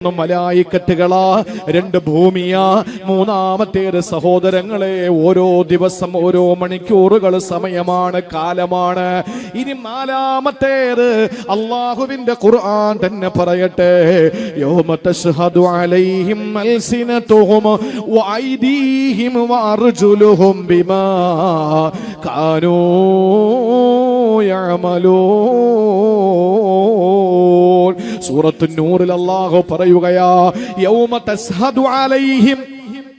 മലായിക്കത്തുകളാ, രണ്ട് ഭൂമിയാ, മൂന്നാമത്തേത് സഹോദരങ്ങളെ ഓരോ ദിവസം ഓരോ മണിക്കൂറുകൾ സമയമാണ്, കാലമാണ്. ഇനി നാലാമത്തേത് അല്ലാഹുവിന്റെ ഖുർആൻ തന്നെ പറയട്ടെ, യൗമ തശ്ഹദു അലൈഹിം അൽസിനതുഹും വഅയ്ദീഹിം വഅർജുലുഹും ബിമാ കാനൂ യഅമലൂൻ. സൂറത്തു നൂറിൽ അല്ലാഹു പറയുകയാ, യൗമ തശ്ഹദു അലൈഹിം,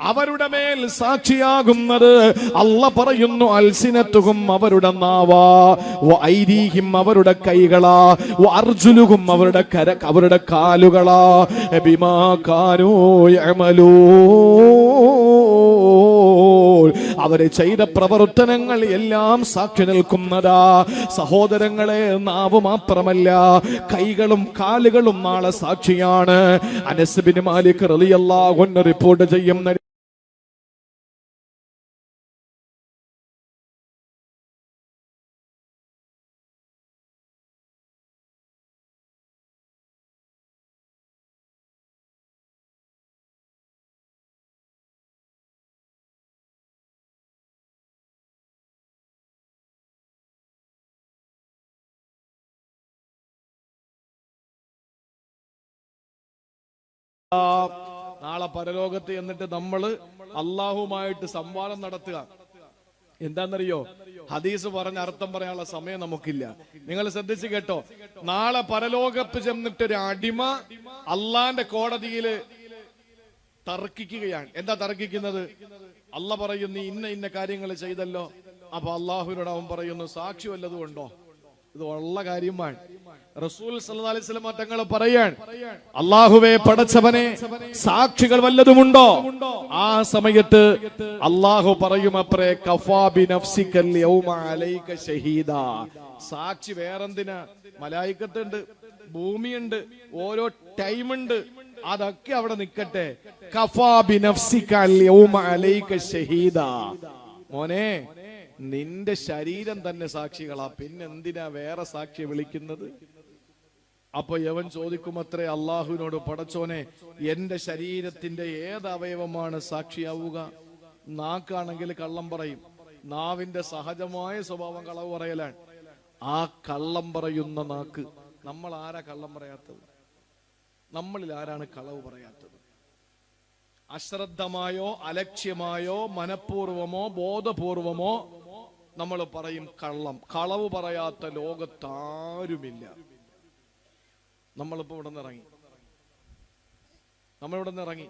അവരുടെ മേൽ സാക്ഷിയാകുന്നത് അല്ല പറയുന്നു, അൽസിനത്തുഹും, അവരുടെ നാവാ, വഅയ്ദീഹിം, അവരുടെ കൈകളാ, വഅർജുലുഹും, അവരുടെ കാലുകളാ, ബിമാ കാനൂ യഅമലൂൻ, അവരെ ചെയ്ത പ്രവർത്തനങ്ങൾ എല്ലാം സാക്ഷി നിൽക്കുന്നതാ. സഹോദരങ്ങളെ, നാവ് മാത്രമല്ല, കൈകളും കാലുകളും നാളെ സാക്ഷിയാണ്. അനസ് ബിൻ മാലിക് റളിയല്ലാഹു അൻഹു റിപ്പോർട്ട് ചെയ്യുന്ന നാളെ പരലോകത്ത് എന്നിട്ട് നമ്മൾ അള്ളാഹുമായിട്ട് സംവാദം നടത്തുക. എന്താണെന്നറിയോ? ഹദീസ് പറഞ്ഞ അർത്ഥം പറയാനുള്ള സമയം നമുക്കില്ല. നിങ്ങൾ ശ്രദ്ധിച്ചു കേട്ടോ. നാളെ പരലോകത്ത് ചെന്നിട്ട് ഒരു അടിമ അള്ളാന്റെ കോടതിയില് തർക്കിക്കുകയാണ്. എന്താ തർക്കിക്കുന്നത്? അല്ല പറയുന്നു, നീ ഇന്ന ഇന്ന കാര്യങ്ങൾ ചെയ്തല്ലോ. അപ്പൊ അള്ളാഹുവിനോട് അവൻ പറയുന്നു, സാക്ഷി വല്ലതും ഉണ്ടോ? ഇത് ഉള്ള കാര്യമാണ്. റസൂൽ സല്ലല്ലാഹു അലൈഹി വസല്ലം തങ്ങൾ പറയാൻ, അല്ലാഹുവേ പടച്ചവനെ, സാക്ഷികൾ വല്ലതുമുണ്ടോ? ആ സമയത്ത് അല്ലാഹു പറയും, അത്രേ, കഫാ ബിനഫ്സികൽ യൗമ അലൈക ഷഹീദാ. സാക്ഷി വേറെന്തിനാ? മലായിക്കത്തുണ്ട്, ഭൂമിയുണ്ട്, ഓരോ ടൈമുണ്ട്, അതൊക്കെ അവിടെ നിൽക്കട്ടെ. കഫാ ബിനഫ്സികൽ യൗമ അലൈക ഷഹീദാ. മോനെ, നിന്റെ ശരീരം തന്നെ സാക്ഷികളാ, പിന്നെന്തിനാ വേറെ സാക്ഷിയെ വിളിക്കുന്നത്? അപ്പൊ യവൻ ചോദിക്കും, അത്രേ, അള്ളാഹുവിനോട്, പടച്ചോനെ, എന്റെ ശരീരത്തിന്റെ ഏത് അവയവമാണ് സാക്ഷിയാവുക? നാക്കാണെങ്കിൽ കള്ളം പറയും. നാവിന്റെ സഹജമായ സ്വഭാവം കളവ് പറയലാണ്. ആ കള്ളം പറയുന്ന നാക്ക്, നമ്മൾ ആരാ കള്ളം പറയാത്തത്? നമ്മളിൽ ആരാണ് കളവ് പറയാത്തത്? അശ്രദ്ധമായോ അലക്ഷ്യമായോ മനഃപൂർവമോ ബോധപൂർവമോ നമ്മൾ പറയും കള്ളം. കളവ് പറയാത്ത ലോകത്താരുമില്ല. നമ്മളിപ്പോ ഇവിടെ നിന്ന് ഇറങ്ങി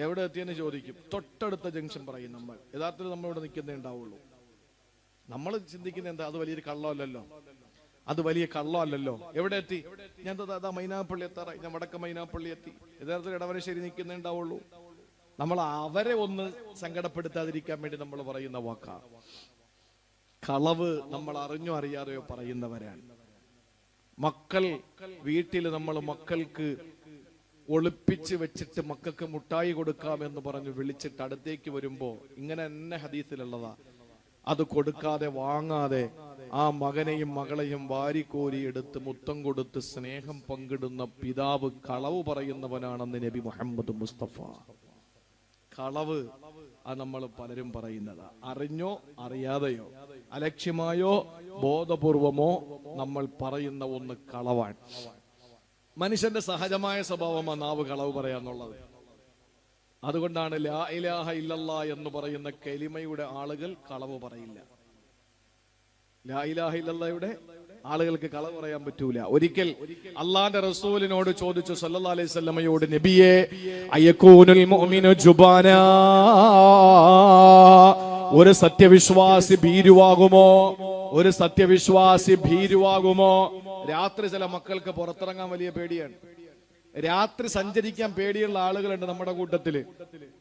എവിടെ എത്തിയെന്ന് ചോദിക്കും. തൊട്ടടുത്ത ജംഗ്ഷൻ പറയും നമ്മൾ. യഥാർത്ഥത്തിൽ നമ്മളിവിടെ നിൽക്കുന്നേ ഉണ്ടാവുള്ളൂ. നമ്മൾ ചിന്തിക്കുന്ന എന്താ? അത് വലിയൊരു കള്ളമല്ലല്ലോ, അത് വലിയ കള്ളമല്ലല്ലോ. എവിടെ എത്തി? ഞാൻ മൈനാപ്പള്ളി എത്താറായി, ഞാൻ വടക്ക മൈനാപ്പള്ളി എത്തി. യഥാർത്ഥത്തിൽ ഇടവനശ്ശേരി നിൽക്കുന്നേ ഉണ്ടാവുള്ളൂ. നമ്മൾ അവരെ ഒന്ന് സങ്കടപ്പെടുത്താതിരിക്കാൻ വേണ്ടി നമ്മൾ പറയുന്ന വാക്കാ കളവ്. നമ്മൾ അറിഞ്ഞോ അറിയാതെയോ പറയുന്നവരാണ്. മക്കൾ വീട്ടിൽ നമ്മൾ മക്കൾക്ക് ഒളിപ്പിച്ച് വെച്ചിട്ട് മക്കൾക്ക് മുട്ടായി കൊടുക്കാമെന്ന് പറഞ്ഞ് വിളിച്ചിട്ട് അടുത്തേക്ക് വരുമ്പോ ഇങ്ങനെ തന്നെ ഹദീസിലുള്ളതാ, അത് കൊടുക്കാതെ വാങ്ങാതെ ആ മകനെയും മകളെയും വാരിക്കോരി എടുത്ത് മുത്തം കൊടുത്ത് സ്നേഹം പങ്കിടുന്ന പിതാവ് കളവ് പറയുന്നവനാണെന്ന് നബി മുഹമ്മദ് മുസ്തഫ. കളവ് അത് നമ്മൾ പലരും പറയുന്നതാ. അറിഞ്ഞോ അറിയാതെയോ അലക്ഷ്യമായോ ബോധപൂർവമോ നമ്മൾ പറയുന്ന ഒന്ന് കളവാണ്. മനുഷ്യന്റെ സഹജമായ സ്വഭാവമാണ് നാവ് കളവ് പറയാന്നുള്ളത്. അതുകൊണ്ടാണ് ലാ ഇലാഹ ഇല്ലല്ലാ എന്ന് പറയുന്ന കലിമയുടെ ആളുകൾ കളവ് പറയില്ല. ലാ ഇലാഹ ഇല്ലല്ലായുടെ ആളുകൾക്ക് കളവ് പറയാൻ പറ്റൂല. ഒരിക്കൽ അള്ളാന്റെ റസൂലിനോട് ചോദിച്ചു സല്ലല്ലാഹു അലൈഹി വസല്ലമയോട്, നബിയേ, അയകൂനുൽ മുഅ്മിനു ജുബാനാ, ഒരു സത്യവിശ്വാസി ഭീരുവാകുമോ? ഒരു സത്യവിശ്വാസി ഭീരുവാകുമോ? രാത്രി ചില മക്കൾക്ക് പുറത്തിറങ്ങാൻ വലിയ പേടിയാണ്. രാത്രി സഞ്ചരിക്കാൻ പേടിയുള്ള ആളുകളുണ്ട് നമ്മുടെ കൂട്ടത്തില്.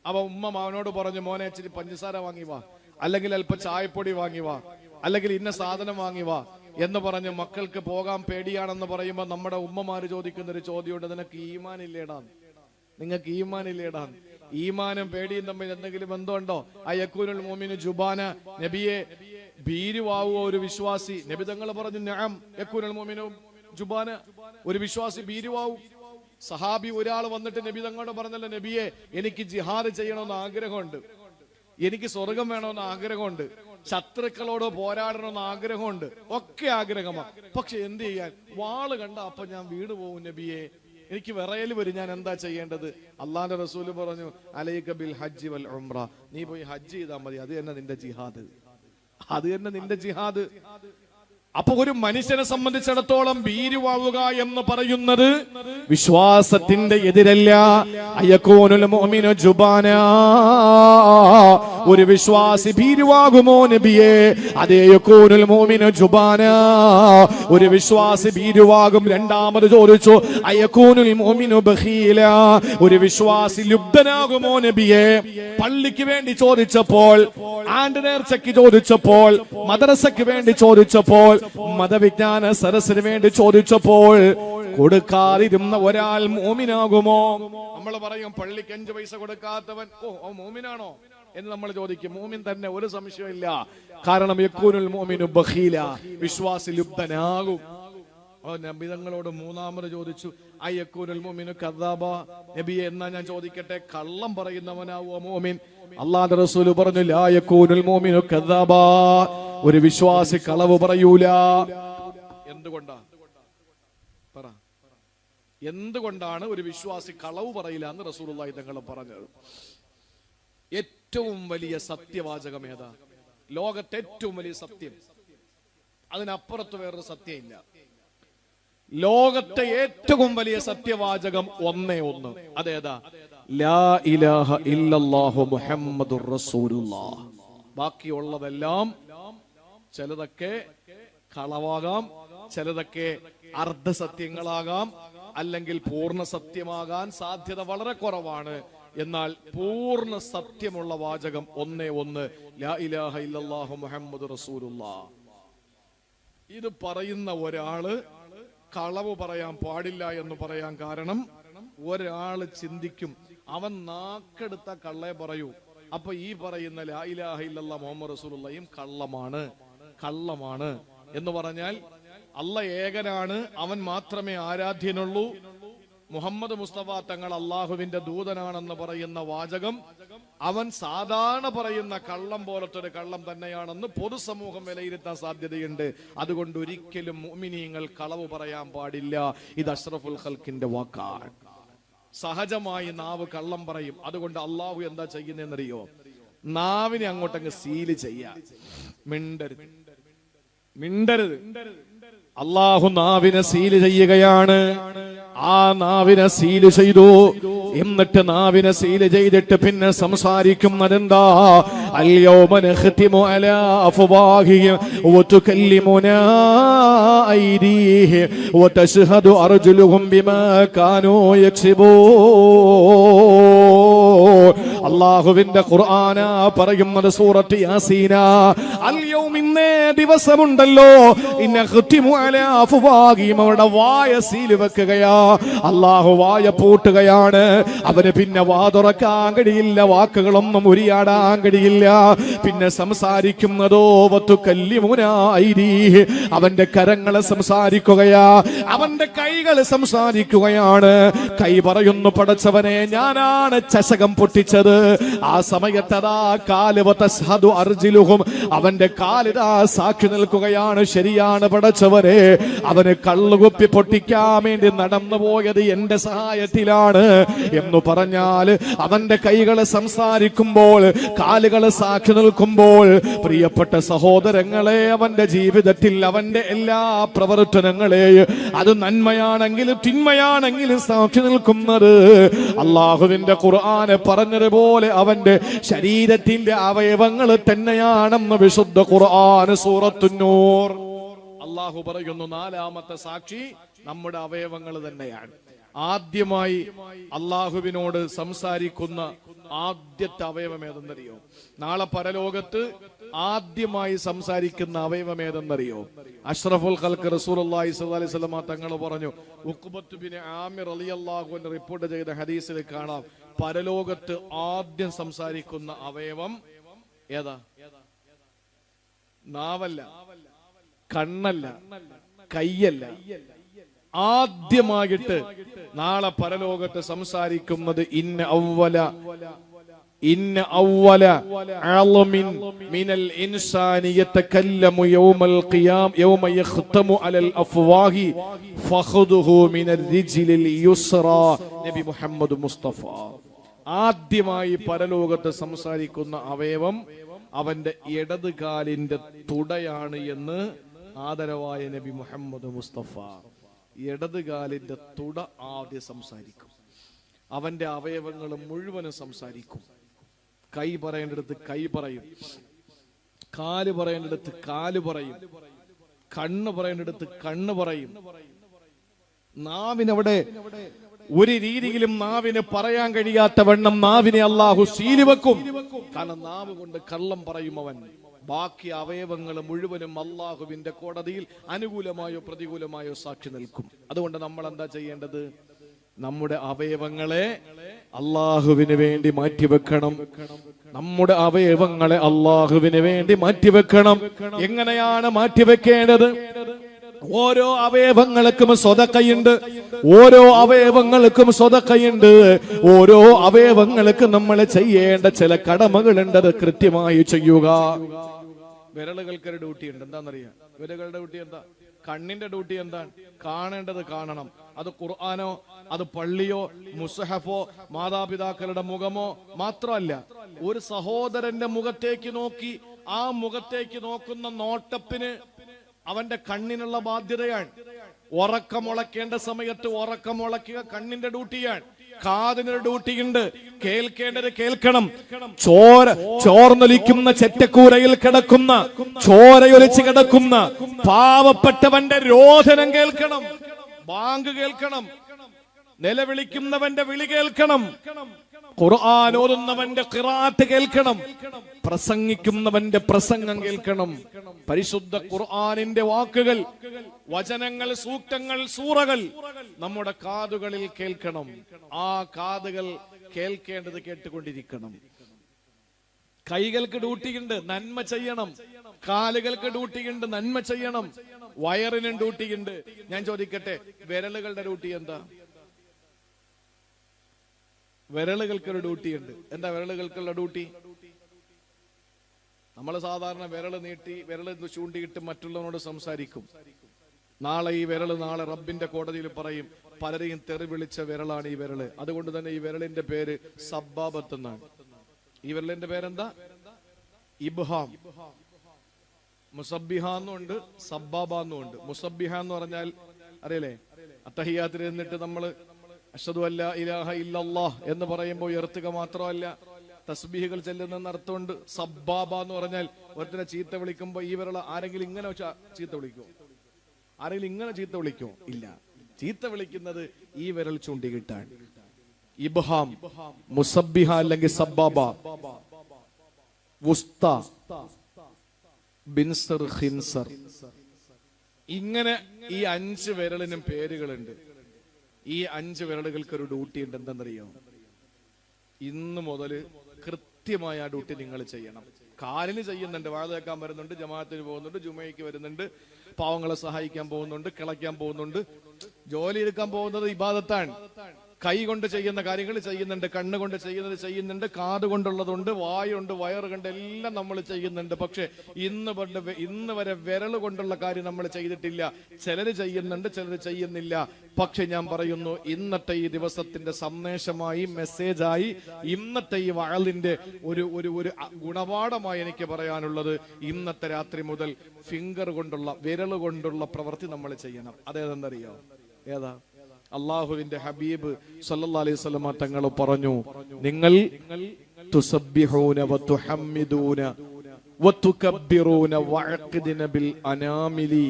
അപ്പൊ ഉമ്മ അവനോട് പറഞ്ഞു, മോനെ ഇച്ചിരി പഞ്ചസാര വാങ്ങി വാ, അല്ലെങ്കിൽ അല്പം ചായപ്പൊടി വാങ്ങി വാ, അല്ലെങ്കിൽ ഇന്ന സാധനം വാങ്ങി വാ എന്ന് പറഞ്ഞ് മക്കൾക്ക് പോകാൻ പേടിയാണെന്ന് പറയുമ്പോൾ നമ്മുടെ ഉമ്മമാര് ചോദിക്കുന്ന ഒരു ചോദ്യമുണ്ട്, നിനക്ക് ഈമാൻ ഇല്ലേടാന്ന്? നിങ്ങൾക്ക് ഈമാൻ ഇല്ലേടാന്ന്? ഈമാനും പേടിയും തമ്മിൽ എന്തെങ്കിലും ബന്ധമുണ്ടോ? അയകൂനുൽ മുഅ്മിനു ജുബാന, നബിയെ, ഭീരുവാവോ ഒരു വിശ്വാസി? നബി തങ്ങൾ പറഞ്ഞു, നഅം യകൂനുൽ മുഅ്മിനു ജുബാന, ഒരു വിശ്വാസി ഭീരുവാവും. സഹാബി ഒരാൾ വന്നിട്ട് നബി തങ്ങളോട് പറഞ്ഞല്ലോ, നബിയെ എനിക്ക് ജിഹാദ് ചെയ്യണമെന്ന് ആഗ്രഹമുണ്ട്, എനിക്ക് സ്വർഗം വേണമെന്ന് ആഗ്രഹമുണ്ട്, ശത്രുക്കളോട് പോരാടണമെന്ന് ആഗ്രഹമുണ്ട്, ഒക്കെ ആഗ്രഹമാണ്. പക്ഷെ എന്ത് ചെയ്യാൻ, വാള് കണ്ട അപ്പൊ ഞാൻ വീണു പോകും നബിയെ, എനിക്ക് വിറയൽ വരും, ഞാൻ എന്താ ചെയ്യേണ്ടത്? അള്ളാന്റെ റസൂല് പറഞ്ഞു, അലൈക ബിൽ ഹജ്ജി വൽ ഉംറ, നീ പോയി ഹജ്ജ് ചെയ്താൽ മതി, അത് തന്നെ നിന്റെ ജിഹാദ്, അത് തന്നെ നിന്റെ ജിഹാദ്. അപ്പൊ ഒരു മനുഷ്യനെ സംബന്ധിച്ചിടത്തോളം ഭീരുവാവുക എന്ന് പറയുന്നത് വിശ്വാസത്തിന്റെ എതിരല്ല. അയകൂനുൽ മുഅ്മിനു ജുബാനാ, ഒരു വിശ്വാസി ഭീരുവാകുമോ നബിയെ? അതേ, യകൂനുൽ മുഅ്മിനു ജുബാനാ, ഒരു വിശ്വാസി ഭീരുവാകും. രണ്ടാമത് ചോദിച്ചു, അയകൂനുൽ മുഅ്മിനു ബഖീല, ഒരു വിശ്വാസി ലുബ്ധനാകുമോ നബിയെ? പള്ളിക്ക് വേണ്ടി ചോദിച്ചപ്പോൾ, ആണ്ട് നേർച്ചയ്ക്ക് ചോദിച്ചപ്പോൾ, മദ്രസയ്ക്ക് വേണ്ടി ചോദിച്ചപ്പോൾ, മതവിജ്ഞാന സരസിന് വേണ്ടി ചോദിച്ചപ്പോൾ കൊടുക്കാതിരുന്ന ഒരാൾ മോമിനാകുമോ? നമ്മൾ പറയും പള്ളിക്ക് 5 പൈസ കൊടുക്കാത്തവൻ ഓ മോമിനാണോ എന്ന് നമ്മൾ ചോദിക്കും. മോമിൻ തന്നെ, ഒരു സംശയമില്ല. കാരണം യകൂനുൽ മുഅ്മിനു ബഖീല, വിശ്വാസി ലുബ്ധനാകും. നബി തങ്ങളോട് മൂന്നാമത് ചോദിച്ചു, അയകൂനുൽ മുഅ്മിനു കദ്ദാബ, നബിയെ എന്നാ ഞാൻ ചോദിക്കട്ടെ, കള്ളം പറയുന്നവനാവോ മോമിൻ? അല്ലാഹുവിന്റെ റസൂൽ പറഞ്ഞു, ലാ യകൂനുൽ മുഅ്മിനു കദ്ദാബ, ഒരു വിശ്വാസി കളവ് പറയൂല. എന്തുകൊണ്ടാ പറ, എന്തുകൊണ്ടാണ് ഒരു വിശ്വാസി കളവ് പറയില്ല എന്ന് റസൂലുള്ളാഹി തങ്ങൾ പറഞ്ഞത്? ഏറ്റവും വലിയ സത്യവാചകം ഏതാ? ലോകത്തെ ഏറ്റവും വലിയ സത്യം, അതിനപ്പുറത്ത് വേറൊരു സത്യം ഇല്ല. ലോകത്തെ ഏറ്റവും വലിയ സത്യവാചകം ഒന്നേ ഒന്ന്, അതേതാ? ലാ ഇലാഹ ഇല്ലല്ലാഹു മുഹമ്മദുർ റസൂലുള്ളാഹ്. ബാക്കിയുള്ളതെല്ലാം ചിലതൊക്കെ കളവാകാം, ചിലതൊക്കെ അർദ്ധസത്യങ്ങളാകാം, അല്ലെങ്കിൽ പൂർണ്ണ സത്യമാകാൻ സാധ്യത വളരെ കുറവാണ്. എന്നാൽ പൂർണ്ണ സത്യമുള്ള വാചകം ഒന്നേ ഒന്ന്, ലാ ഇലാഹ ഇല്ലല്ലാഹു മുഹമ്മദുർ റസൂലുള്ളാഹ്. ഇത് പറയുന്ന ഒരാള് കളവ് പറയാൻ പാടില്ല എന്ന് പറയാൻ കാരണം, ഒരാള് ചിന്തിക്കും അവൻ നാക്കെടുത്ത കള്ളേ പറയൂ, അപ്പൊ ഈ പറയുന്ന ലാ ഇലാഹ ഇല്ലല്ലാഹു മുഹമ്മദുർ റസൂലുള്ളാഹിയും കള്ളമാണ് എന്ന് പറഞ്ഞാൽ അല്ലാഹ് ഏകനാണ്, അവൻ മാത്രമേ ആരാധ്യനുള്ളൂ, മുഹമ്മദ് മുസ്തഫ തങ്ങൾ അള്ളാഹുവിന്റെ ദൂതനാണെന്ന് പറയുന്ന വാചകം അവൻ സാധാരണ പറയുന്ന കള്ളം പോലത്തെ ഒരു കള്ളം തന്നെയാണെന്ന് പൊതുസമൂഹം വിലയിരുത്താൻ സാധ്യതയുണ്ട്. അതുകൊണ്ട് ഒരിക്കലും മുഅ്മിനീങ്ങൾ കളവ് പറയാൻ പാടില്ല. ഇത് അഷ്റഫുൽ ഖൽഖിന്റെ വാക്കാണ്. സഹജമായി നാവ് കള്ളം പറയും. അതുകൊണ്ട് അള്ളാഹു എന്താ ചെയ്യുന്നതെന്നറിയോ? നാവിനെ അങ്ങോട്ടങ്ങ് സീല് ചെയ്യാ, മിണ്ടരുത്. അള്ളാഹു നാവിനെ സീല് ചെയ്യുകയാണ്. ആ നാവിനെ സീല് ചെയ്തു. എന്നിട്ട് നാവിനെ സീല് ചെയ്തിട്ട് പിന്നെ സംസാരിക്കുന്നതെന്താ? അൽയൗമ നഖ്തിമു അലാ അഫ്വാഹിഹിം വതുകല്ലിമുനാ ഐദീഹിം വതശ്ഹദു അർജുലുഹും ബിമാ കാനൂ യക്സിബൂൻ. അല്ലാഹുവിന്റെ ഖുർആന പറയുന്നത് സൂറത്ത് യാസീന. അൽയൗമ, ഇന്നേ ദിവസമുണ്ടല്ലോ, നഖ്തിമു അലാ അഫ്വാഹിഹിം, അവരുടെ വായ സീല് വെക്കുകയാ. അല്ലാഹു വായ പൂട്ടുകയാണ്. അവന് പിന്നെ വാ തുറക്കാൻ കഴിയില്ല, വാക്കുകളൊന്നും ഉരിയാടാൻ കഴിയില്ല. പിന്നെ സംസാരിക്കുന്നതോ വതുകല്ലിമുനാ ഐദീഹി, അവന്റെ കരങ്ങളെ സംസാരിക്കുകയാ, അവന്റെ കൈകള് സംസാരിക്കുകയാണ്. കൈ പറയുന്നു, പടച്ചവനെ ഞാനാണ് ചഷകം പൊട്ടിച്ചത്. ആ സമയത്തതാ കാല് വതശ്ഹദു അർജിലുഹും, അവന്റെ കാലിതാ സാക്ഷി നിൽക്കുകയാണ്. ശരിയാണ് പടച്ചവനെ, അവന് കള്ളുകുപ്പി പൊട്ടിക്കാൻ വേണ്ടി നടന്നു പോയത് എന്റെ സഹായത്തിലാണ് എന്ന് പറഞ്ഞാൽ, അവന്റെ കൈകളെ സംസാരിക്കുമ്പോൾ, കാലുകളെ സാക്ഷി നിൽക്കുമ്പോൾ, പ്രിയപ്പെട്ട സഹോദരങ്ങളെ, അവന്റെ ജീവിതത്തിൽ അവന്റെ എല്ലാ പ്രവർത്തനങ്ങളെയും, അത് നന്മയാണെങ്കിലും തിന്മയാണെങ്കിലും സാക്ഷി നിൽക്കുന്നത് അള്ളാഹുവിന്റെ ഖുർആന് പറഞ്ഞതുപോലെ അവന്റെ ശരീരത്തിന്റെ അവയവങ്ങൾ തന്നെയാണെന്ന് വിശുദ്ധ ഖുർആന് സൂറത്തുൻ നൂർ അള്ളാഹു പറയുന്നു. നാലാമത്തെ സാക്ഷി നമ്മുടെ അവയവങ്ങൾ തന്നെയാണ്. ആദ്യമായി അള്ളാഹുവിനോട് സംസാരിക്കുന്ന ആദ്യത്തെ അവയവം ഏതെന്നറിയോ? നാളെ പരലോകത്ത് ആദ്യമായി സംസാരിക്കുന്ന അവയവം ഏതെന്നറിയോ? അഷ്റഫുൽ ഖൽഖ് റസൂലുള്ളാഹി സ്വല്ലല്ലാഹി അലൈഹി വസല്ലം തങ്ങൾ പറഞ്ഞു. ഉഖ്ബത്ത് ബിൻ ആമിർ റളിയല്ലാഹു അൻഹു റിപ്പോർട്ട് ചെയ്ത ഹദീസിൽ കാണാം, പരലോകത്ത് ആദ്യം സംസാരിക്കുന്ന അവയവം ഏതാ? നാവല്ല, കണ്ണല്ല, കയ്യല്ല, ആദ്യമായിട്ട് നാളെ പരലോകത്ത് സംസാരിക്കുന്നത് ഇന്ന അവ്വല അളമിൻ മിനൽ ഇൻസാനി യതകല്ലമു യൗമ യഖ്തമു അലൽ അഫ്വാഹി ഫഖദുഹു മിനർ റിജ്ലിൽ യുസ്റാ. നബി മുഹമ്മദ് മുസ്തഫ ആദ്യമായി പരലോകത്ത് സംസാരിക്കുന്ന അവയവം അവന്റെ ഇടതുകാലിന്റെ തുടയാണ് എന്ന് ആദരവായ നബി മുഹമ്മദ് മുസ്തഫ. ഇടതുകാലിന്റെ തുട ആദ്യം സംസാരിക്കും. അവന്റെ അവയവങ്ങൾ മുഴുവനും സംസാരിക്കും. കൈ പറയേണ്ടടുത്ത് കൈ പറയും, കാല് പറയേണ്ടടുത്ത് കാല് പറയും, കണ്ണ് പറയേണ്ടടുത്ത് കണ്ണ് പറയും. നാവിനവിടെ ഒരു രീതിയിലും നാവിന് പറയാൻ കഴിയാത്ത വണ്ണം നാവിനെ അള്ളാഹു സീലി വെക്കും. കാരണം നാവ് കൊണ്ട് കള്ളം പറയും അവൻ. ബാക്കി അവയവങ്ങൾ മുഴുവനും അള്ളാഹുവിന്റെ കോടതിയിൽ അനുകൂലമായോ പ്രതികൂലമായോ സാക്ഷി നിൽക്കും. അതുകൊണ്ട് നമ്മൾ എന്താ ചെയ്യേണ്ടത്? നമ്മുടെ അവയവങ്ങളെ അള്ളാഹുവിന് വേണ്ടി മാറ്റിവെക്കണം. നമ്മുടെ അവയവങ്ങളെ അള്ളാഹുവിന് വേണ്ടി മാറ്റിവെക്കണം. എങ്ങനെയാണ് മാറ്റിവെക്കേണ്ടത്? ഓരോ അവയവങ്ങൾക്കും സ്വതക്കയുണ്ട്. ഓരോ അവയവങ്ങൾക്കും സ്വതക്കയുണ്ട്. ഓരോ അവയവങ്ങൾക്കും നമ്മൾ ചെയ്യേണ്ട ചില കടമകളുണ്ട്. അത് കൃത്യമായി ചെയ്യുക. വിരലുകൾക്കൊരു ഡ്യൂട്ടി ഉണ്ട്. എന്താണെന്നറിയാം? വിരലുകളുടെ ഡ്യൂട്ടി എന്താ? കണ്ണിന്റെ ഡ്യൂട്ടി എന്താണ്? കാണേണ്ടത് കാണണം. അത് ഖുർആനോ, അത് പള്ളിയോ, മുസ്ഹഫോ, മാതാപിതാക്കളുടെ മുഖമോ മാത്രമല്ല, ഒരു സഹോദരന്റെ മുഖത്തേക്ക് നോക്കി ആ മുഖത്തേക്ക് നോക്കുന്ന നോട്ടത്തിന് അവന്റെ കണ്ണിനുള്ള ബാധ്യതയാണ്. ഉറക്കമുളക്കേണ്ട സമയത്ത് ഉറക്കമുളക്കുക കണ്ണിന്റെ ഡ്യൂട്ടിയാണ്. കാതിനൊരു ഡ്യൂട്ടിയുണ്ട്. കേൾക്കേണ്ടത് കേൾക്കണം. ചോർന്നൊലിക്കുന്ന ചെറ്റക്കൂരയിൽ കിടക്കുന്ന, ചോരയൊലിച്ച് കിടക്കുന്ന പാവപ്പെട്ടവന്റെ രോദനം കേൾക്കണം. ബാങ്ക് കേൾക്കണം. നിലവിളിക്കുന്നവന്റെ വിളി കേൾക്കണം. ഖുർആൻ ഓതുന്നവന്റെ ഖിറാഅത്ത് കേൾക്കണം. പ്രസംഗിക്കുന്നവന്റെ പ്രസംഗം കേൾക്കണം. പരിശുദ്ധ ഖുർആനിന്റെ വാക്കുകൾ, വചനങ്ങൾ, സൂക്തങ്ങൾ, സൂറകൾ നമ്മുടെ കാതുകളിൽ കേൾക്കണം. ആ കാതുകൾ കേൾക്കേണ്ടത് കേട്ടുകൊണ്ടിരിക്കണം. കൈകൾക്ക് ഡ്യൂട്ടിയുണ്ട്, നന്മ ചെയ്യണം. കാലുകൾക്ക് ഡ്യൂട്ടിയുണ്ട്, നന്മ ചെയ്യണം. വയറിനും ഡ്യൂട്ടിയുണ്ട്. ഞാൻ ചോദിക്കട്ടെ, വിരലുകളുടെ ഡ്യൂട്ടി എന്താ? വിരലുകൾക്കൊരു ഡ്യൂട്ടിയുണ്ട്. എന്താ വിരലുകൾക്കുള്ള ഡ്യൂട്ടി? നമ്മൾ സാധാരണ വിരൽ നീട്ടി വിരൽ ചൂണ്ടിയിട്ട് മറ്റുള്ളവനോട് സംസാരിക്കും. നാളെ ഈ വിരൽ നാളെ റബ്ബിന്റെ കോടതിയിൽ പറയും, പലരെയും തെറി വിളിച്ച വിരലാണ് ഈ വിരല്. അതുകൊണ്ട് തന്നെ ഈ വിരലിന്റെ പേര് സബ്ബാബത്ത് എന്നാണ്. ഈ വിരലിന്റെ പേരെന്താ? ഇബ്ഹാം. മുസബ്ബിഹ എന്നുണ്ട്, സബ്ബാബ എന്നുണ്ട്. മുസബ്ബിഹ എന്ന് പറഞ്ഞാൽ അറിയല്ലേ? അത്തഹിയാത്തിൽ നിന്നിട്ട് നമ്മൾ അഷ്ഹദു അല്ലാ ഇലാഹ ഇല്ലല്ലാഹ് എന്ന് പറയുമ്പോൾ ഉയർത്തുക മാത്രമല്ല, തസ്ബീഹുകൾ ചെല്ലുന്ന അർത്ഥമുണ്ട്. സബ്ബാബ എന്ന് പറഞ്ഞാൽ ഒരുത്തിനെ ചീത്ത വിളിക്കുമ്പോൾ ഈ വിരൽ ആരെങ്കിലും ഇങ്ങനെ ചീത്ത വിളിക്കുമോ? ആരെങ്കിലും ഇങ്ങനെ ചീത്ത വിളിക്കുമോ? ഇല്ല. ചീത്ത വിളിക്കുന്നത് ഈ വിരൽ ചൂണ്ടിക്കിട്ടാൻ. ഇബ്ഹാം, മുസബ്ബിഹ അല്ലെങ്കിൽ സബ്ബാബ, വുസ്ത, ബിൻസർ, ഖിൻസർ. ഇങ്ങനെ ഈ 5 വിരലിനും പേരുകളുണ്ട്. ഈ 5 വിരലുകൾക്ക് ഒരു ഡ്യൂട്ടി ഉണ്ട്. എന്തെന്നറിയോ? ഇന്ന് മുതൽ കൃത്യമായ ആ ഡ്യൂട്ടി നിങ്ങൾ ചെയ്യണം. കാലിന് ചെയ്യുന്നുണ്ട്, വാഴ കേൾക്കാൻ വരുന്നുണ്ട്, ജമാഅത്തിന് പോകുന്നുണ്ട്, ജുമയ്ക്ക് വരുന്നുണ്ട്, പാവങ്ങളെ സഹായിക്കാൻ പോകുന്നുണ്ട്, കിളയ്ക്കാൻ പോകുന്നുണ്ട്, ജോലി എടുക്കാൻ പോകുന്നത് ഇബാദത്താണ്. കൈ കൊണ്ട് ചെയ്യുന്ന കാര്യങ്ങൾ ചെയ്യുന്നുണ്ട്, കണ്ണുകൊണ്ട് ചെയ്യുന്നത് ചെയ്യുന്നുണ്ട്, കാത് കൊണ്ടുള്ളതുണ്ട്, വായുണ്ട്, വയറ് കൊണ്ട് എല്ലാം നമ്മൾ ചെയ്യുന്നുണ്ട്. പക്ഷെ ഇന്ന് വരെ വിരൽ കൊണ്ടുള്ള കാര്യം നമ്മൾ ചെയ്തിട്ടില്ല. ചിലര് ചെയ്യുന്നുണ്ട്, ചിലര് ചെയ്യുന്നില്ല. പക്ഷെ ഞാൻ പറയുന്നു, ഇന്നത്തെ ഈ ദിവസത്തിന്റെ സന്ദേശമായി, മെസ്സേജായി, ഇന്നത്തെ ഈ വഅലിന്റെ ഒരു ഗുണപാഠമായി എനിക്ക് പറയാനുള്ളത്, ഇന്നത്തെ രാത്രി മുതൽ ഫിംഗർ കൊണ്ടുള്ള, വിരൽ കൊണ്ടുള്ള പ്രവൃത്തി നമ്മൾ ചെയ്യണം. അതേതെന്നറിയോ? ഏതാ? അള്ളാഹുവിന്റെ ഹബീബ് സല്ലല്ലാഹു അലൈഹി വസല്ലം തങ്ങൾ പറഞ്ഞു, നിങ്ങൾ തുസബ്ബിഹൂന വതുഹമ്മിദൂന വതുകബ്ബിറൂന വഅഖിദ്ന ബിൽ അനാമിലി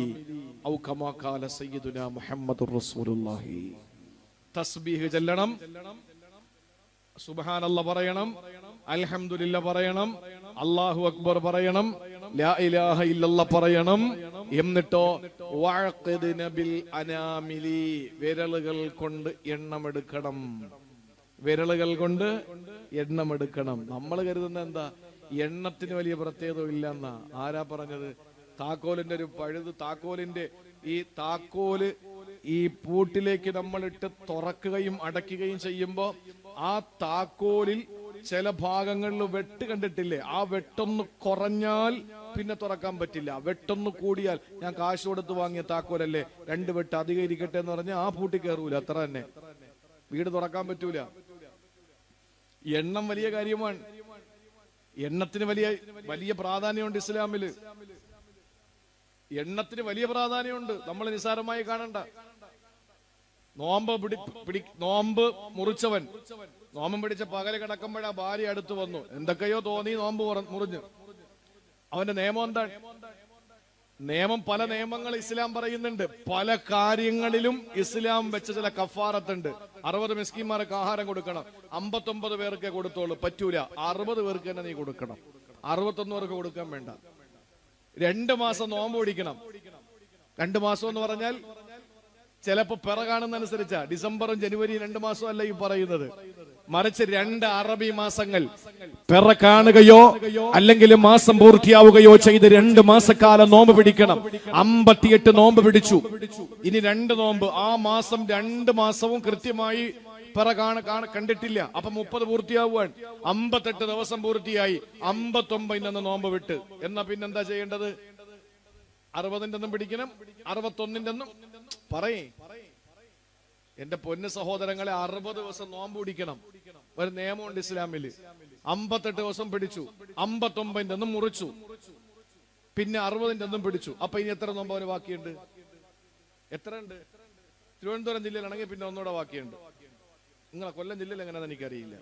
ഔ കമാ ഖാല സയ്യിദുനാ മുഹമ്മദുർ റസൂലുള്ളാഹി. തസ്ബീഹ് ചൊല്ലണം, സുബ്ഹാനല്ലാഹ് പറയണം, അൽഹംദുലില്ലാഹ് പറയണം, അല്ലാഹു അക്ബർ പറയണം, ലാ ഇലാഹ ഇല്ലല്ലാഹ് പറയണം. എന്നിട്ടോ വഅഖിദ്ന ബിൽ അനാമിലി, വിരലുകൾ കൊണ്ട് എണ്ണമെടുക്കണം. വിരലുകൾ കൊണ്ട് എണ്ണമെടുക്കണം. നമ്മൾ കരുതുന്ന എന്താ? എണ്ണത്തിന് വലിയ പ്രത്യേകത ഇല്ലെന്നാ. ആരാ പറഞ്ഞത്? താക്കോലിന്റെ ഒരു പഴുത്, താക്കോലിന്റെ ഈ താക്കോല് ഈ പൂട്ടിലേക്ക് നമ്മളിട്ട് തുറക്കുകയും അടയ്ക്കുകയും ചെയ്യുമ്പോ ആ താക്കോലിൽ ചില ഭാഗങ്ങളിൽ വെട്ട് കണ്ടിട്ടില്ലേ? ആ വെട്ടൊന്ന് കുറഞ്ഞാൽ പിന്നെ തുറക്കാൻ പറ്റില്ല. വെട്ടൊന്ന് കൂടിയാൽ, ഞാൻ കാശ് കൊടുത്ത് വാങ്ങിയ താക്കോലല്ലേ, 2 വെട്ട് അധികം ഇരിക്കട്ടെ എന്ന് പറഞ്ഞാൽ ആ പൂട്ടി കയറൂല. അത്ര തന്നെ. വീട് തുറക്കാൻ പറ്റൂല. എണ്ണം വലിയ കാര്യമാണ്. എണ്ണത്തിന് വലിയ വലിയ പ്രാധാന്യമുണ്ട് ഇസ്ലാമില്. എണ്ണത്തിന് വലിയ പ്രാധാന്യമുണ്ട്. നമ്മൾ നിസ്സാരമായി കാണണ്ട. നോമ്പ് മുറിച്ചവൻ നോമ്പം പിടിച്ച പകല് കിടക്കുമ്പോഴാ ഭാര്യ അടുത്ത് വന്നു. എന്തൊക്കെയോ തോന്നി, നോമ്പ് മുറിഞ്ഞു. അവന്റെ നിയമം എന്താണ്? നിയമം, പല നിയമങ്ങൾ ഇസ്ലാം പറയുന്നുണ്ട്. പല കാര്യങ്ങളിലും ഇസ്ലാം വെച്ച ചില കഫാറത്തുണ്ട്. 60 മിസ്കിന്മാർക്ക് ആഹാരം കൊടുക്കണം. 59 പേർക്കേ കൊടുത്തോളൂ. പറ്റൂല. 60 പേർക്ക് തന്നെ നീ കൊടുക്കണം. 61 പേർക്ക് കൊടുക്കാൻ വേണ്ട. 2 മാസം നോമ്പ് പിടിക്കണം. 2 മാസം എന്ന് പറഞ്ഞാൽ ചിലപ്പോ പിറ കാണുന്നതനുസരിച്ചാ. ഡിസംബറും ജനുവരിയും 2 മാസം അല്ല ഈ പറയുന്നത്. മറിച്ച് 2 അറബി മാസങ്ങൾ പിറ കാണുകയോ അല്ലെങ്കിൽ മാസം പൂർത്തിയാവുകയോ ചെയ്ത് 2 മാസക്കാലം നോമ്പ് പിടിക്കണം. 58 നോമ്പ് പിടിച്ചു. ഇനി 2 നോമ്പ്. ആ മാസം 2 മാസവും കൃത്യമായി പിറ കണ്ടിട്ടില്ല. അപ്പൊ 30 പൂർത്തിയാവുവാൻ 58 ദിവസം പൂർത്തിയായി. 59 നോമ്പ് വിട്ട്. എന്നാ പിന്നെന്താ ചെയ്യേണ്ടത്? 60 പിടിക്കണം. 61 പറയേ. എന്റെ പൊന്ന് സഹോദരങ്ങളെ, 60 ദിവസം നോമ്പ് പിടിക്കണം. ഒരു നിയമമുണ്ട് ഇസ്ലാമില്. 58 ദിവസം പിടിച്ചു, 59 മുറിച്ചു, പിന്നെ 60 പിടിച്ചു. അപ്പൊ ഇനി എത്ര നോമ്പ് അവന് ബാക്കിയുണ്ട്? എത്ര ഉണ്ട്? തിരുവനന്തപുരം ജില്ലയിലാണെങ്കിൽ പിന്നെ ഒന്നുകൂടെ ബാക്കിയുണ്ട്. നിങ്ങളെ കൊല്ലം ജില്ലയിൽ എങ്ങനെയാന്ന് എനിക്കറിയില്ല.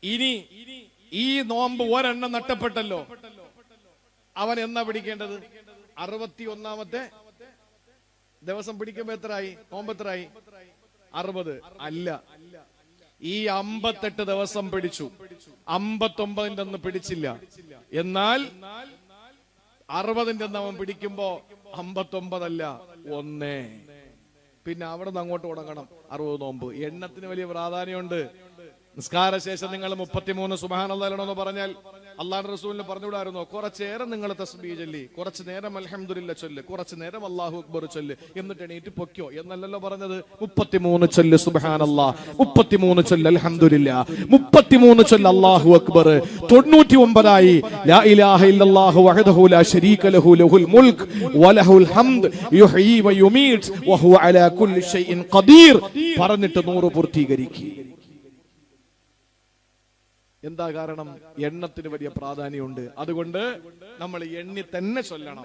ഇനി ഈ നോമ്പ് ഒരെണ്ണം നഷ്ടപ്പെട്ടല്ലോ, അവൻ എന്നാ പിടിക്കേണ്ടത്? 61 ദിവസം പിടിക്കുമ്പോ എത്രയായി? നോമ്പ് എത്രയായി? 60 അല്ല. ഈ 58 ദിവസം പിടിച്ചു, 59 പിടിച്ചില്ല. എന്നാൽ 60 അവൻ പിടിക്കുമ്പോ 59 അല്ല, 1. പിന്നെ അവിടെ നിന്ന് അങ്ങോട്ട് തുടങ്ങണം 60 നോമ്പ്. എണ്ണത്തിന് വലിയ പ്രാധാന്യമുണ്ട്. നിസ്കാര ശേഷം നിങ്ങൾ 33 സുബ്ഹാനല്ലാഹ് എന്ന് പറഞ്ഞാൽ അള്ളാഹുവിന്റെ റസൂലിന് പറഞ്ഞുകൂടായിരുന്നോ? കുറച്ചേരം നിങ്ങൾ തസ്ബീഹ് ചൊല്ലി, കുറച്ചു നേരം അൽഹംദുലില്ലാഹ് ചൊല്ല്, കുറച്ചു നേരം അല്ലാഹു അക്ബർ ചൊല്ല്, എന്നിട്ട് എണീറ്റ് പൊക്കോ എന്നല്ലല്ലോ പറഞ്ഞത്. 33 ചൊല്ല് സുബ്ഹാനല്ലാഹ്, 33 ചൊല്ല് അൽഹംദുലില്ലാഹ്, 33 ചൊല്ല് അല്ലാഹു അക്ബർ. 99 ലാ ഇലാഹ ഇല്ലല്ലാഹു വഹ്ദഹു ലാ ശരീക ലഹു ലഹുൽ മുൽക്ക് വലഹുൽ ഹംദ് യുഹ്യി വയുമീത് വഹുവ അലാ കുല്ലി ഷൈഇൻ ഖദീർ പറഞ്ഞിട്ട് 100 പൂർത്തീകരിക്കുക. എന്താ കാരണം? എണ്ണത്തിന് വലിയ പ്രാധാന്യമുണ്ട്. അതുകൊണ്ട് നമ്മൾ എണ്ണി തന്നെ ചൊല്ലണം.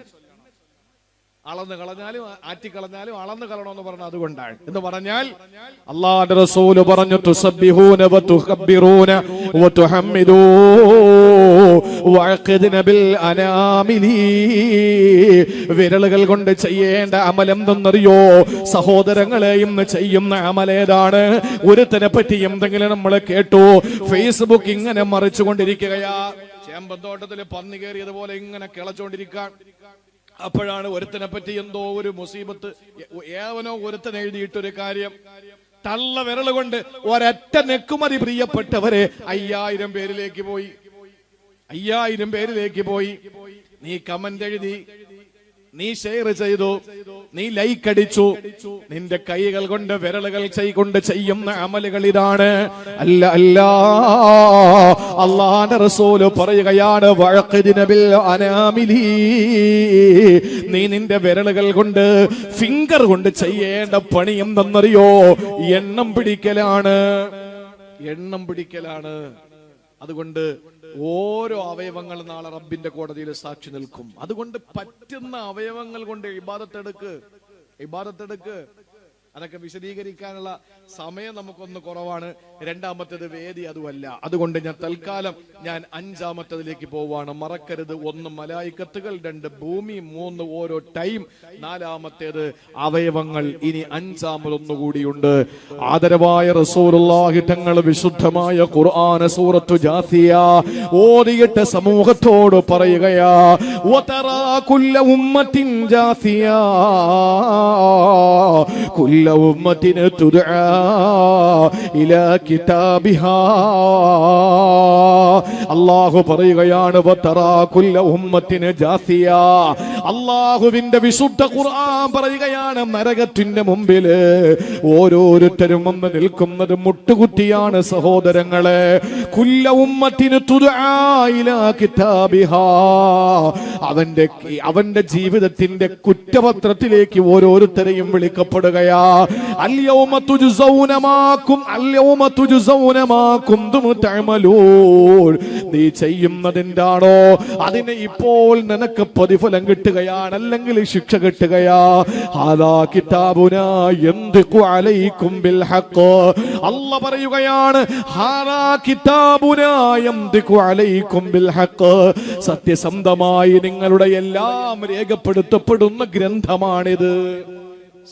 അളന്ന് കളഞ്ഞാലും ആറ്റിക്കളഞ്ഞാലും അളന്ന് കളണമെന്ന് പറഞ്ഞ അതുകൊണ്ടാണ്. എന്ന് പറഞ്ഞാൽ അല്ലാഹുവിന്റെ റസൂൽ പറഞ്ഞു, തുസബ്ബിഹൂന വതുകബ്ബിറൂന വതുഹമ്മിദൂ വഅഖിദ്ന ബിൽ അനാമിലി. വിരലുകൾ കൊണ്ട് ചെയ്യേണ്ട അമലെന്തെന്നറിയോ സഹോദരങ്ങളെ? ഇന്ന് ചെയ്യുന്ന അമലേതാണ്? ഒരുത്തനെ പറ്റി എന്തെങ്കിലും നമ്മൾ കേട്ടു, ഫേസ്ബുക്ക് ഇങ്ങനെ മറിച്ചുകൊണ്ടിരിക്കുകയാ, ചേമ്പന്തോട്ടത്തിൽ പന്നി കയറിയതുപോലെ ഇങ്ങനെ കിളച്ചോണ്ടിരിക്കാൻ. അപ്പോഴാണ് ഒരുത്തനെ പറ്റി എന്തോ ഒരു മുസീബത്ത്, ഏവനോ ഒരുത്തൻ എഴുതിയിട്ടൊരു കാര്യം, തള്ള വിരൽ കൊണ്ട് ഒരൊറ്റ നെക്കുമതി പ്രിയപ്പെട്ടവരെ 5000 പേരിലേക്ക് പോയി. 5000 പേരിലേക്ക് പോയി. നീ കമന്റ് എഴുതി, നീ ഷെയർ ചെയ്തു, നീ ലൈക്ക് അടിച്ചു. നിന്റെ കൈകൾ കൊണ്ട് വിരലുകൾ കൊണ്ട് ചെയ്യുന്ന അമലുകൾ ഇതാണ്. അല്ല അല്ല, അല്ലാഹുവിന്റെ റസൂല് പറയുകയാണ്, വഅഖിദ്ന ബിൽ അനാമിലി. നീ നിന്റെ വിരലുകൾ കൊണ്ട്, ഫിംഗർ കൊണ്ട് ചെയ്യേണ്ട പണി എന്തെന്നറിയോ? എണ്ണം പിടിക്കലാണ്. എണ്ണം പിടിക്കലാണ്. അതുകൊണ്ട് ഓരോ അവയവങ്ങൾ നാളെ റബ്ബിന്റെ കോടതിയിൽ സാക്ഷി നിൽക്കും. അതുകൊണ്ട് പറ്റുന്ന അവയവങ്ങൾ കൊണ്ട് ഇബാദത്തെടുക്ക്. അതൊക്കെ വിശദീകരിക്കാനുള്ള സമയം നമുക്കൊന്ന് കുറവാണ്. രണ്ടാമത്തേത് വേദി അതുമല്ല. അതുകൊണ്ട് ഞാൻ തൽക്കാലം 5ാമത്തേതിലേക്ക് പോവാണ്. മറക്കരുത്. 1 മലായിക്കത്തുകൾ, 2 ഭൂമി, 3 ഓരോ ടൈം, 4ാമത്തേത് അവയവങ്ങൾ. ഇനി 5ാമതൊന്നുകൂടിയുണ്ട്. ആദരവായ റസൂലുള്ളാഹി തങ്ങൾ വിശുദ്ധമായ ഖുർആൻ സൂറത്തു ജാസിയ ഓതിയിട്ട് സമൂഹത്തോട് പറയുകയാ, വതറാ കുല്ല ഉമ്മത്തിൻ ജാസിയ കുല്ല ഉമ്മത്തിൻ തുദആ ഇലാ കിതാബിഹാ. അല്ലാഹു പറയുകയാണ്, വതറാ കുല്ല ഉമ്മത്തിൻ ജാസിയ. അള്ളാഹുവിന്റെ വിശുദ്ധ ഖുർആൻ പറയുകയാണ്, നരകത്തിന്റെ മുമ്പില് ഓരോരുത്തരും വന്ന് നിൽക്കുന്നത് മുട്ടുകുത്തിയാണ് സഹോദരങ്ങളെ. കുല്ല ഉമ്മത്തിന് തുദആ ഇലാ കിതാബിഹാ, അവന്റെ ജീവിതത്തിന്റെ കുറ്റപത്രത്തിലേക്ക് ഓരോരുത്തരെയും വിളിക്കപ്പെടുകയാ. അൽയൗമ തുജ്സൗന മാ കുന്തും തഅമലൂൻ, നീ ചെയ്യുന്നതിന്റാണോ അതിനെ ഇപ്പോൾ നിനക്ക് പ്രതിഫലം കിട്ടുകയാണ്, അല്ലെങ്കിൽ ശിക്ഷ കിട്ടുകയാ. ഹാദാ കിതാബുനാ യന്തിഖു അലൈക്കും ബിൽ ഹഖ്, അല്ലാഹ് പറയുകയാണ്, ഹാദാ കിതാബുനാ യന്തിഖു അലൈക്കും ബിൽ ഹഖ്, സത്യസന്ധമായി നിങ്ങളുടെ എല്ലാം രേഖപ്പെടുത്തപ്പെടുന്ന ഗ്രന്ഥമാണിത്.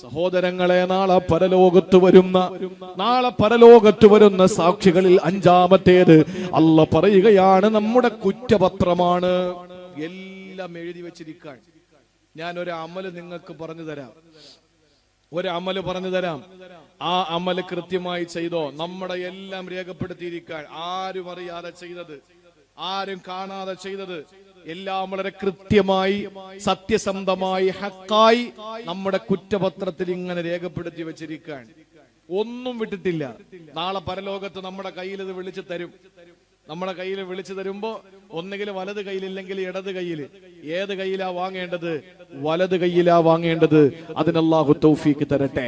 സഹോദരങ്ങളെ, നാളെ പരലോകത്ത് വരുന്ന സാക്ഷികളിൽ അഞ്ചാമത്തേത് അല്ലാഹ് പറയുകയാണ്, നമ്മുടെ കുറ്റപത്രമാണ്. എല്ലാം എഴുതി വെച്ചിരിക്കാൻ. ഞാൻ ഒരു അമല് നിങ്ങൾക്ക് പറഞ്ഞു തരാം, ആ അമല് കൃത്യമായി ചെയ്തോ, നമ്മുടെ എല്ലാം രേഖപ്പെടുത്തിയിരിക്കാൻ. ആരും അറിയാതെ ചെയ്തത്, ആരും കാണാതെ ചെയ്തത് എല്ലാം വളരെ കൃത്യമായി സത്യസന്ധമായി ഹക്കായി നമ്മുടെ കുറ്റപത്രത്തിൽ ഇങ്ങനെ രേഖപ്പെടുത്തി വെച്ചിരിക്കാൻ. ഒന്നും വിട്ടിട്ടില്ല. നാളെ പരലോകത്ത് നമ്മുടെ കയ്യിൽ ഇത് വിളിച്ചു തരും. നമ്മുടെ കയ്യിൽ വിളിച്ചു തരുമ്പോ ഒന്നുകിൽ വലത് കയ്യിലില്ലെങ്കിൽ ഇടത് കയ്യിൽ. ഏത് കയ്യിലാ വാങ്ങേണ്ടത്? വലത് കയ്യിലാ വാങ്ങേണ്ടത്. അതിന് അല്ലാഹു തൗഫീഖ് തരട്ടെ.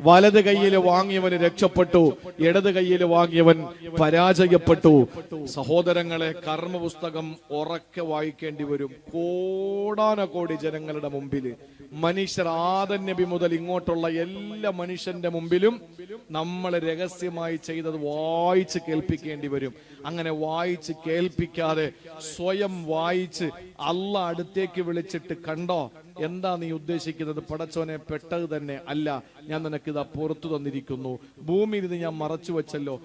വലത് കയ്യിൽ വാങ്ങിയവന് രക്ഷപ്പെട്ടു, ഇടത് കയ്യിൽ വാങ്ങിയവൻ പരാജയപ്പെട്ടു. സഹോദരങ്ങളെ, കർമ്മപുസ്തകം ഉറക്കെ വായിക്കേണ്ടി വരും. കോടാനകോടി ജനങ്ങളുടെ മുമ്പിൽ, മനുഷ്യർ ആദം നബി മുതൽ ഇങ്ങോട്ടുള്ള എല്ലാ മനുഷ്യന്റെ മുമ്പിലും നമ്മൾ രഹസ്യമായി ചെയ്തത് വായിച്ച് കേൾപ്പിക്കേണ്ടി വരും. അങ്ങനെ വായിച്ച് കേൾപ്പിക്കാതെ സ്വയം വായിച്ച് അല്ലാഹ് അടുത്തേക്ക് വിളിച്ചിട്ട്, കണ്ടോ എന്താ നീ ഉദ്ദേശിക്കുന്നത്? പടച്ചോനെ, പെട്ടത് തന്നെ അല്ല, ഞാൻ നിനക്കിതാ പുറത്തു തന്നിരിക്കുന്നു. ഭൂമിയിൽ ഇത് ഞാൻ മറച്ചു വെച്ചല്ലോ.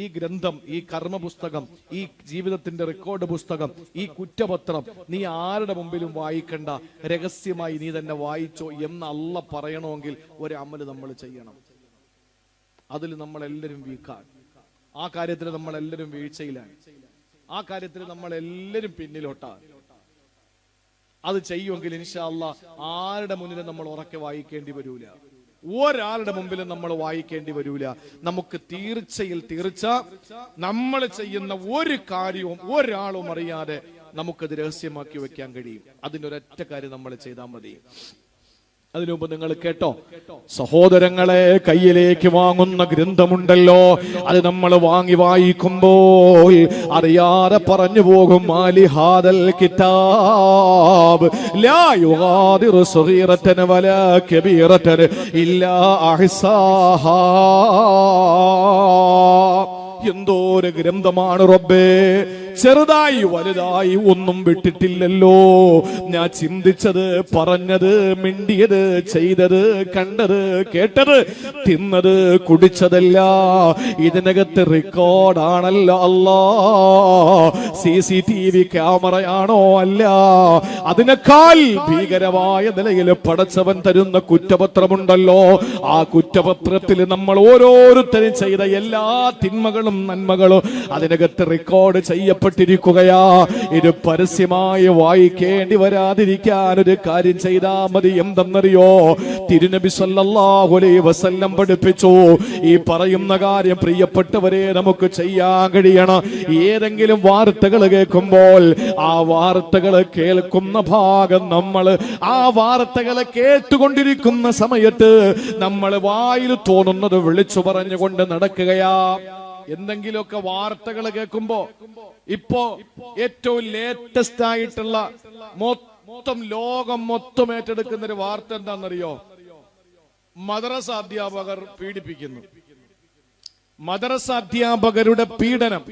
ഈ ഗ്രന്ഥം, ഈ കർമ്മപുസ്തകം, ഈ ജീവിതത്തിന്റെ റെക്കോർഡ് പുസ്തകം, ഈ കുറ്റപത്രം നീ ആരുടെ മുമ്പിലും വായിക്കണ്ട, രഹസ്യമായി നീ തന്നെ വായിച്ചോ എന്ന് അല്ലാഹ് പറയണമെങ്കിൽ ഒരു അമല് നമ്മൾ ചെയ്യണം. അതിൽ നമ്മളെല്ലാവരും വീക്കാണ്. ആ കാര്യത്തിൽ നമ്മളെല്ലാവരും വീഴ്ചയിലാണ്. ആ കാര്യത്തിൽ നമ്മളെല്ലാവരും പിന്നിലോട്ടാണ്. അത് ചെയ്യുമെങ്കിൽ ഇൻഷാ അല്ലാഹ് ആരുടെ മുന്നിലും നമ്മൾ ഉറക്കെ വായിക്കേണ്ടി വരൂല. ഒരാളുടെ മുമ്പിലും നമ്മൾ വായിക്കേണ്ടി വരൂല. നമുക്ക് തീർച്ച നമ്മൾ ചെയ്യുന്ന ഒരു കാര്യവും ഒരാളും അറിയാതെ നമുക്കത് രഹസ്യമാക്കി വെക്കാൻ കഴിയും. അതിനൊരൊറ്റ കാര്യം നമ്മൾ ചെയ്താൽ മതി. അതിനുമുമ്പ് നിങ്ങൾ കേട്ടോ, സഹോദരങ്ങളെ, കയ്യിലേക്ക് വാങ്ങുന്ന ഗ്രന്ഥമുണ്ടല്ലോ, അത് നമ്മൾ വാങ്ങി വായിക്കുമ്പോൾ അറിയാതെ പറഞ്ഞു പോകും, മാലി ഹാദൽ കിതാബ് ലാ യുഗാദിറു സഗീറതൻ വലാ കബീറതൻ ഇല്ലാ അഹ്സാഹാ. എന്തോരു ഗ്രന്ഥമാണ് റബ്ബേ, ചെറുതായി വലുതായി ഒന്നും വിട്ടിട്ടില്ലല്ലോ. ഞാൻ ചിന്തിച്ചത്, പറഞ്ഞത്, മിണ്ടിയത്, ചെയ്തത്, കണ്ടത്, കേട്ടത്, തിന്നത്, കുടിച്ചതല്ല ഇതിനകത്ത് റെക്കോർഡാണല്ലോ. അല്ലാ, CCTV ക്യാമറയാണോ? അല്ല. അതിനേക്കാൾ ഭീകരമായ നിലയിൽ പടച്ചവൻ തരുന്ന കുറ്റപത്രമുണ്ടല്ലോ. ആ കുറ്റപത്രത്തിൽ നമ്മൾ ഓരോരുത്തരും ചെയ്ത എല്ലാ തിന്മകളും നന്മകളും അതിനകത്ത് റെക്കോർഡ് ചെയ്യപ്പെട്ടിരിക്കുകയാ. ഇത് പരസ്യമായി വായിക്കേണ്ടി വരാതിരിക്കാൻ ഒരു കാര്യം ചെയ്താൽ മതി. എന്തെന്നറിയോ? തിരുനബി സല്ലല്ലാഹു അലൈഹി വസല്ലം പഠിപ്പിച്ചു. ഈ പറയുന്ന കാര്യം പ്രിയപ്പെട്ടവരെ നമുക്ക് ചെയ്യാൻ കഴിയണം. ഏതെങ്കിലും വാർത്തകൾ കേൾക്കുമ്പോൾ ആ വാർത്തകൾ കേൾക്കുന്ന ഭാഗം നമ്മൾ ആ വാർത്തകൾ കേട്ടുകൊണ്ടിരിക്കുന്ന സമയത്ത് നമ്മൾ വായിൽ തോന്നുന്നത് വിളിച്ചു പറഞ്ഞുകൊണ്ട് നടക്കുകയാ. എന്തെങ്കിലുമൊക്കെ വാർത്തകൾ കേൾക്കുമ്പോ ഇപ്പോ ഏറ്റവും ലേറ്റസ്റ്റ് ആയിട്ടുള്ള ലോകം മൊത്തം ഏറ്റെടുക്കുന്ന ഒരു വാർത്ത എന്താണെന്നറിയോ? മദ്രസ അധ്യാപകർ പീഡിപ്പിക്കുന്നു. മദ്രസ അധ്യാപകരുടെ പീഡനം.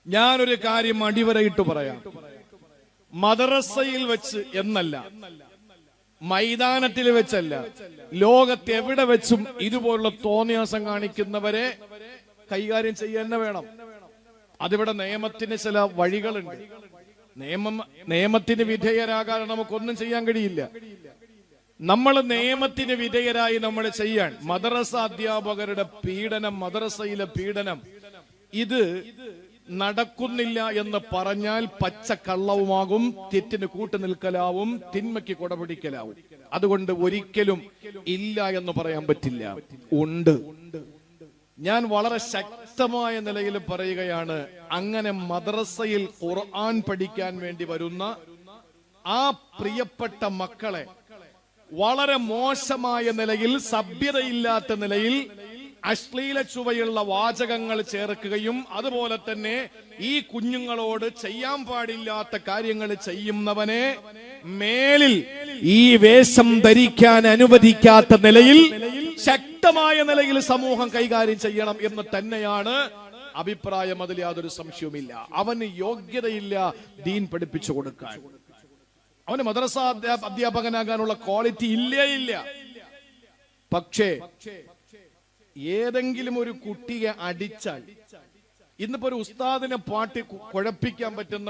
ഞാനൊരു കാര്യം അടിവരയിട്ട് പറയാം. മദ്രസയിൽ വെച്ച് എന്നല്ല, മൈതാനത്തിൽ വെച്ചല്ല, ലോകത്ത് എവിടെ വെച്ചും ഇതുപോലുള്ള തോന്നിയാസം കാണിക്കുന്നവരെ കൈകാര്യം ചെയ്യാൻ വേണം. അതിവിടെ നിയമത്തിന് ചില വഴികളുണ്ട്. നിയമത്തിന് വിധേയരാകാതെ നമുക്കൊന്നും ചെയ്യാൻ കഴിയില്ല. നമ്മൾ നിയമത്തിന് വിധേയരായി നമ്മൾ ചെയ്യാൻ. മദ്രസ അധ്യാപകരുടെ പീഡനം, മദ്രസയിലെ പീഡനം, ഇത് നടക്കുന്നില്ല എന്ന് പറഞ്ഞാൽ പച്ച കള്ളവുമാകും, തെറ്റിന് കൂട്ടുനിൽക്കലാവും, തിന്മയ്ക്ക് കൊടപിടിക്കലാവും. അതുകൊണ്ട് ഒരിക്കലും ഇല്ല എന്ന് പറയാൻ പറ്റില്ല, ഉണ്ട്. ഞാൻ വളരെ ശക്തമായ നിലയിൽ പറയുകയാണ്, അങ്ങനെ മദ്രസയിൽ ഖുർആൻ പഠിക്കാൻ വേണ്ടി വരുന്ന ആ പ്രിയപ്പെട്ട മക്കളെ വളരെ മോശമായ നിലയിൽ, സഭ്യതയില്ലാത്ത നിലയിൽ അശ്ലീല ചുവയുള്ള വാചകങ്ങൾ ചേർക്കുകയും അതുപോലെ തന്നെ ഈ കുഞ്ഞുങ്ങളോട് ചെയ്യാൻ പാടില്ലാത്ത കാര്യങ്ങൾ ചെയ്യുന്നവനെ മേലിൽ ഈ വേഷം ധരിക്കാൻ അനുവദിക്കാത്ത നിലയിൽ ശക്തമായ നിലയിൽ സമൂഹം കൈകാര്യം ചെയ്യണം എന്ന് തന്നെയാണ് അഭിപ്രായം. അതിൽ യാതൊരു സംശയവുമില്ല. അവന് യോഗ്യതയില്ല ദീൻ പഠിപ്പിച്ചു കൊടുക്കാൻ. അവന് മദ്രസ അധ്യാപകനാകാനുള്ള ക്വാളിറ്റി ഇല്ല. പക്ഷേ ഏതെങ്കിലും ഒരു കുട്ടിയെ അടിച്ചാൽ, ഇന്നിപ്പോ ഒരു ഉസ്താദിനെ പാട്ടി കുഴപ്പിക്കാൻ പറ്റുന്ന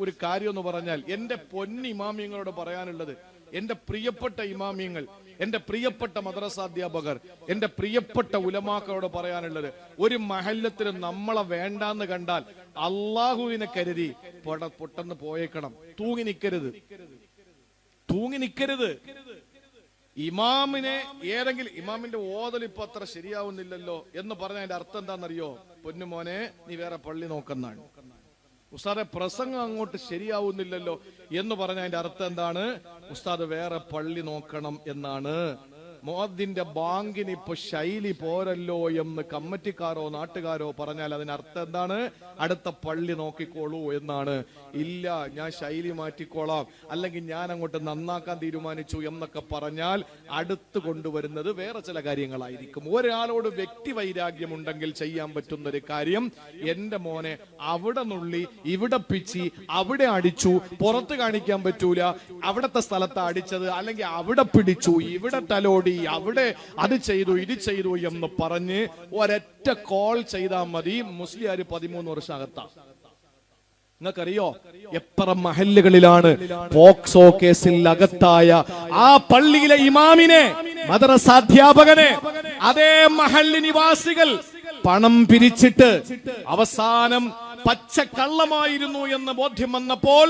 ഒരു കാര്യം എന്ന് പറഞ്ഞാൽ, എന്റെ പൊന്നി ഇമാമിയങ്ങളോട് പറയാനുള്ളത്, എന്റെ പ്രിയപ്പെട്ട ഇമാമിയങ്ങൾ, എന്റെ പ്രിയപ്പെട്ട മദ്രസാധ്യാപകർ, എന്റെ പ്രിയപ്പെട്ട ഉലമാക്കളോട് പറയാനുള്ളത്, ഒരു മഹല്ലത്തിൽ നമ്മളെ വേണ്ടാന്ന് കണ്ടാൽ അള്ളാഹുവിനെ കരുതി പൊട്ടെന്ന് പോയേക്കണം. തൂങ്ങി നിക്കരുത്. ഇമാമിനെ ഏതെങ്കിലും ഇമാമിന്റെ ഓതൽ ഇപ്പൊ അത്ര ശരിയാവുന്നില്ലല്ലോ എന്ന് പറഞ്ഞ അതിന്റെ അർത്ഥം എന്താണെന്നറിയോ? പൊന്നുമോനെ, നീ വേറെ പള്ളി നോക്കെന്നാണ്. ഉസ്താദെ, പ്രസംഗം അങ്ങോട്ട് ശരിയാവുന്നില്ലല്ലോ എന്ന് പറഞ്ഞ അതിന്റെ അർത്ഥം എന്താണ്? ഉസ്താദ് വേറെ പള്ളി നോക്കണം എന്നാണ്. മുഅദ്ദിന്റെ ബാങ്കിന് ഇപ്പൊ ശൈലി പോരല്ലോ എന്ന് കമ്മിറ്റിക്കാരോ നാട്ടുകാരോ പറഞ്ഞാൽ അതിനർത്ഥം എന്താണ്? അടുത്ത പള്ളി നോക്കിക്കോളൂ എന്നാണ്. ഇല്ല, ഞാൻ ശൈലി മാറ്റിക്കോളാം, അല്ലെങ്കിൽ ഞാൻ അങ്ങോട്ട് നന്നാക്കാൻ തീരുമാനിച്ചു എന്നൊക്കെ പറഞ്ഞാൽ അടുത്ത് കൊണ്ടുവരുന്നത് വേറെ ചില കാര്യങ്ങളായിരിക്കും. ഒരാളോട് വ്യക്തി വൈരാഗ്യം ഉണ്ടെങ്കിൽ ചെയ്യാൻ പറ്റുന്ന ഒരു കാര്യം, എന്റെ മോനെ അവിടെ നുള്ളി, ഇവിടെ പിച്ചി, അവിടെ അടിച്ചു, പുറത്ത് കാണിക്കാൻ പറ്റൂല, അവിടത്തെ സ്ഥലത്ത് അടിച്ചത്, അല്ലെങ്കിൽ അവിടെ പിടിച്ചു, ഇവിടെ തലോടി, അവിടെ അത് ചെയ്തു, ഇത് ചെയ്തു എന്ന് പറഞ്ഞ് ഒരൊറ്റ കോൾ ചെയ്താൽ മതി. മുസ്ലിയാർ 13 വർഷം അകത്താ. നിങ്ങൾക്കറിയോ എത്ര മഹല്ലുകളിലാണ് പോക്സോ കേസിൽ അകത്തായ ആ പള്ളിയിലെ ഇമാമിനെ, മദ്രസാധ്യാപകനെ അതേ മഹല്ല് നിവാസികൾ പണം പിരിച്ചിട്ട് അവസാനം പച്ചക്കള്ളമായിരുന്നു എന്ന് ബോധ്യം വന്നപ്പോൾ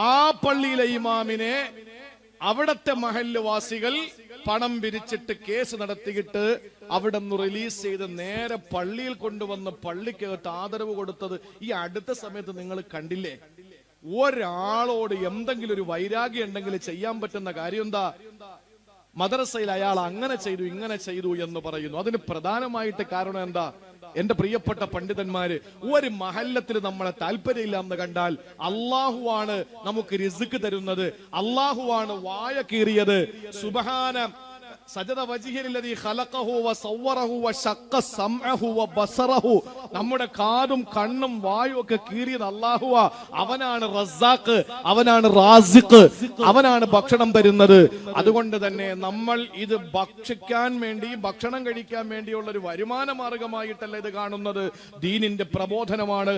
ആ പള്ളിയിലെ ഇമാമിനെ അവിടത്തെ മഹല്ലുവാസികൾ പണം പിരിച്ചിട്ട് കേസ് നടത്തിയിട്ട് അവിടെ നിന്ന് റിലീസ് ചെയ്ത് നേരെ പള്ളിയിൽ കൊണ്ടുവന്ന് പള്ളിക്കകത്ത് ആദരവ് കൊടുത്തത് ഈ അടുത്ത സമയത്ത് നിങ്ങൾ കണ്ടില്ലേ? ഒരാളോട് എന്തെങ്കിലും ഒരു വൈരാഗ്യം ഉണ്ടെങ്കിൽ ചെയ്യാൻ പറ്റുന്ന കാര്യം എന്താ? മദ്രസയിൽ അയാൾ അങ്ങനെ ചെയ്തു, ഇങ്ങനെ ചെയ്തു എന്ന് പറയുന്നു. അതിന് പ്രധാനമായിട്ട് കാരണം എന്താ? എന്റെ പ്രിയപ്പെട്ട പണ്ഡിതന്മാര്, ഒരു മഹല്ലത്തിൽ നമ്മളെ താല്പര്യമില്ല എന്ന് കണ്ടാൽ അള്ളാഹുവാണ് നമുക്ക് റിസ്ക് തരുന്നത്, അള്ളാഹുവാണ് വായ കീറിയത്. സുബ്ഹാന സജദ വജ്ഹില്ലദീ ഖലഖഹു വസവ്വറഹു വശഖ സമഅഹു വബസറഹു. നമ്മുടെ കാതും കണ്ണും വായും ഒക്കെ കീറിയത് അല്ലാഹുവാ. അവനാണ് റസ്സാഖ്, അവനാണ് റാസിഖ്, അവനാണ് ഭക്ഷണം തരുന്നത്. അതുകൊണ്ട് തന്നെ നമ്മൾ ഇത് ഭക്ഷിക്കാൻ വേണ്ടി, ഭക്ഷണം കഴിക്കാൻ വേണ്ടിയുള്ള ഒരു വരുമാന മാർഗമായിട്ടല്ല ഇത് കാണുന്നത്. ദീനിന്റെ പ്രബോധനമാണ്.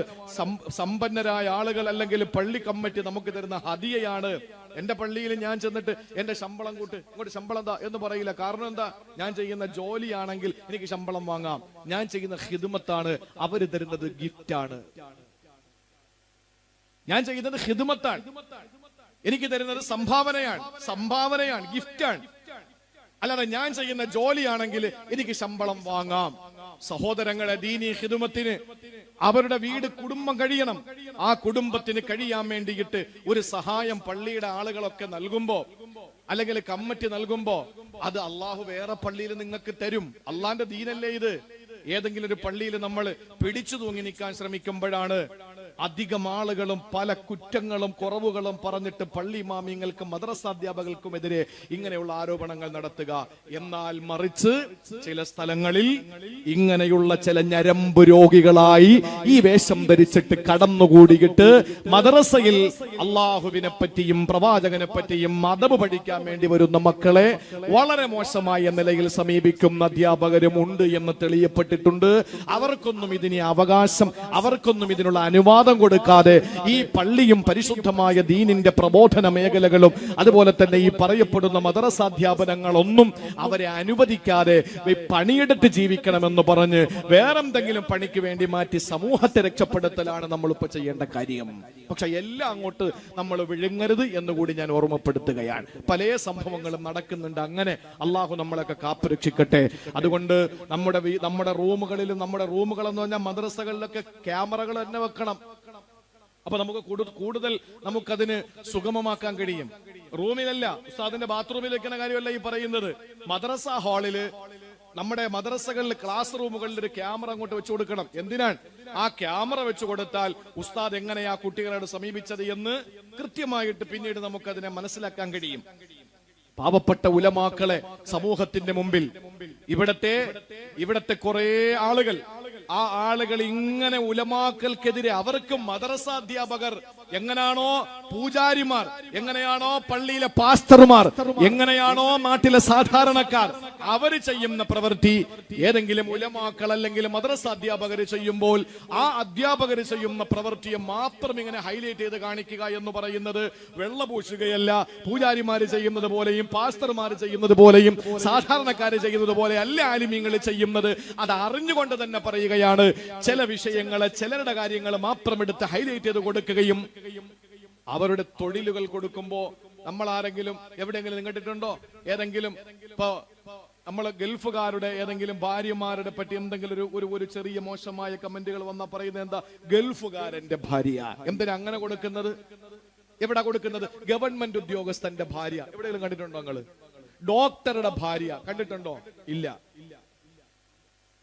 സമ്പന്നരായ ആളുകൾ അല്ലെങ്കിൽ പള്ളി കമ്മിറ്റി നമുക്ക് തരുന്ന ഹദിയയാണ്. എന്റെ പള്ളിയിൽ ഞാൻ ചെന്നിട്ട് എന്റെ ശമ്പളം കൂട്ട്, ഇങ്ങോട്ട് ശമ്പളം എന്താ എന്ന് പറയില്ല. കാരണം എന്താ? ഞാൻ ചെയ്യുന്ന ജോലിയാണെങ്കിൽ എനിക്ക് ശമ്പളം വാങ്ങാം. ഞാൻ ചെയ്യുന്ന ഖിദ്മത്താണ്, അവര് തരുന്നത് ഗിഫ്റ്റാണ്. ഞാൻ ചെയ്യുന്നത് ഖിദ്മത്താണ്, എനിക്ക് തരുന്നത് സംഭാവനയാണ്, ഗിഫ്റ്റാണ്. അല്ലാതെ ഞാൻ ചെയ്യുന്ന ജോലിയാണെങ്കിൽ എനിക്ക് ശമ്പളം വാങ്ങാം. സഹോദരങ്ങളെ, ദീനി ഖിദ്മത്തിന് അവരുടെ വീട്, കുടുംബം കഴിയണം. ആ കുടുംബത്തിന് കഴിയാൻ വേണ്ടിയിട്ട് ഒരു സഹായം പള്ളിയുടെ ആളുകളൊക്കെ നൽകുമ്പോ, അല്ലെങ്കിൽ കമ്മിറ്റി നൽകുമ്പോ, അത് അള്ളാഹു വേറെ പള്ളിയിൽ നിങ്ങൾക്ക് തരും. അള്ളാന്റെ ദീനല്ലേ ഇത്? ഏതെങ്കിലും ഒരു പള്ളിയിൽ നമ്മൾ പിടിച്ചു തൂങ്ങി നിൽക്കാൻ ശ്രമിക്കുമ്പോഴാണ് അധികം ആളുകളും പല കുറ്റങ്ങളും കുറവുകളും പറഞ്ഞിട്ട് പള്ളി ഇമാമിയങ്ങൾക്കും മദ്രസാധ്യാപകർക്കുമെതിരെ ഇങ്ങനെയുള്ള ആരോപണങ്ങൾ നടത്തുക. എന്നാൽ മറിച്ച് ചില സ്ഥലങ്ങളിൽ ഇങ്ങനെയുള്ള ചില ഞരമ്പ് രോഗികളായി ഈ വേഷം ധരിച്ചിട്ട് കടന്നുകൂടിയിട്ട് മദ്രസയിൽ അള്ളാഹുവിനെ പറ്റിയും പ്രവാചകനെ പറ്റിയും മതം പഠിക്കാൻ വേണ്ടി വരുന്ന മക്കളെ വളരെ മോശമായ നിലയിൽ സമീപിക്കുന്ന അധ്യാപകരും ഉണ്ട് എന്ന് തെളിയപ്പെട്ടിട്ടുണ്ട്. അവർക്കൊന്നും ഇതിന് അവകാശം, അവർക്കൊന്നും ഇതിനുള്ള അനുവാദം അനുവാദം കൊടുക്കാതെ ഈ പള്ളിയും പരിശുദ്ധമായ ദീനിന്റെ പ്രബോധന മേഖലകളും അതുപോലെ തന്നെ ഈ പറയപ്പെടുന്ന മദ്രസാധ്യാപനങ്ങളൊന്നും അവരെ അനുവദിക്കാതെ പണിയെടുത്ത് ജീവിക്കണമെന്ന് പറഞ്ഞ് വേറെന്തെങ്കിലും പണിക്ക് വേണ്ടി മാറ്റി സമൂഹത്തെ രക്ഷപ്പെടുത്തലാണ് നമ്മളിപ്പോ ചെയ്യേണ്ട കാര്യം. പക്ഷെ എല്ലാം അങ്ങോട്ട് നമ്മൾ വിഴുങ്ങരുത് എന്നുകൂടി ഞാൻ ഓർമ്മപ്പെടുത്തുകയാണ്. പല സംഭവങ്ങളും നടക്കുന്നുണ്ട്. അങ്ങനെ അള്ളാഹു നമ്മളൊക്കെ കാത്തുരക്ഷിക്കട്ടെ. അതുകൊണ്ട് നമ്മുടെ റൂമുകളിലും, നമ്മുടെ റൂമുകൾ എന്ന് പറഞ്ഞാൽ മദ്രസകളിലൊക്കെ ക്യാമറകൾ തന്നെ വെക്കണം. അപ്പൊ നമുക്ക് കൂടുതൽ നമുക്കതിന് സുഗമമാക്കാൻ കഴിയും. റൂമിലല്ല, ഉസ്താദിന്റെ ബാത്റൂമിൽ വെക്കുന്ന കാര്യമല്ല ഈ പറയുന്നത്. മദ്രസ ഹാളില്, നമ്മുടെ മദ്രസകളിൽ ക്ലാസ് റൂമുകളിൽ ഒരു ക്യാമറ അങ്ങോട്ട് വെച്ചു കൊടുക്കണം. എന്തിനാണ്? ആ ക്യാമറ വെച്ചു കൊടുത്താൽ ഉസ്താദ് എങ്ങനെയാ കുട്ടികളോട് സമീപിച്ചത് എന്ന് കൃത്യമായിട്ട് പിന്നീട് നമുക്കതിനെ മനസ്സിലാക്കാൻ കഴിയും. പാവപ്പെട്ട ഉലമാക്കളെ സമൂഹത്തിന്റെ മുമ്പിൽ ഇവിടത്തെ കുറെ ആളുകൾ, ആ ആളുകൾ ഇങ്ങനെ ഉലമാക്കൾക്കെതിരെ, അവർക്ക് മദ്രസാധ്യാപകർ എങ്ങനെയാണോ, പൂജാരിമാർ എങ്ങനെയാണോ, പള്ളിയിലെ പാസ്റ്റർമാർ എങ്ങനെയാണോ, നാട്ടിലെ സാധാരണക്കാർ അവര് ചെയ്യുന്ന പ്രവൃത്തി ഏതെങ്കിലും ഉലമാക്കൾ അല്ലെങ്കിൽ മദ്രസാധ്യാപകർ ചെയ്യുമ്പോൾ ആ അധ്യാപകർ ചെയ്യുന്ന പ്രവൃത്തിയെ മാത്രം ഇങ്ങനെ ഹൈലൈറ്റ് ചെയ്ത് കാണിക്കുക എന്ന് പറയുന്നത് വെള്ളപൂശുകയല്ല. പൂജാരിമാര് ചെയ്യുന്നത് പോലെയും പാസ്റ്റർമാർ ചെയ്യുന്നത് പോലെയും സാധാരണക്കാര് ചെയ്യുന്നത് പോലെ അല്ല ആലിമീങ്ങൾ ചെയ്യുന്നത്. അത് അറിഞ്ഞുകൊണ്ട് തന്നെ പറയുകയാണ്. ചില വിഷയങ്ങളെ, ചിലരുടെ കാര്യങ്ങൾ മാത്രം എടുത്ത് ഹൈലൈറ്റ് ചെയ്ത് കൊടുക്കുകയും അവരുടെ തൊഴിലുകൾ കൊടുക്കുമ്പോ നമ്മൾ ആരെങ്കിലും എവിടെയെങ്കിലും നിങ്ങട്ടിട്ടുണ്ടോ? ഏതെങ്കിലും ഇപ്പൊ നമ്മള് ഗൾഫുകാരുടെ ഏതെങ്കിലും ഭാര്യമാരുടെ പറ്റി എന്തെങ്കിലും ഒരു ചെറിയ മോശമായ കമന്റുകൾ വന്നാൽ പറയുന്നത് എന്താ? ഗൾഫുകാരന്റെ ഭാര്യ. എന്തിനാ അങ്ങനെ കൊടുക്കുന്നത്? എവിടെ കൊടുക്കുന്നത്? ഗവൺമെന്റ് ഉദ്യോഗസ്ഥന്റെ ഭാര്യ എവിടെയെങ്കിലും കണ്ടിട്ടുണ്ടോ നിങ്ങള്? ഡോക്ടറുടെ ഭാര്യ കണ്ടിട്ടുണ്ടോ? ഇല്ല.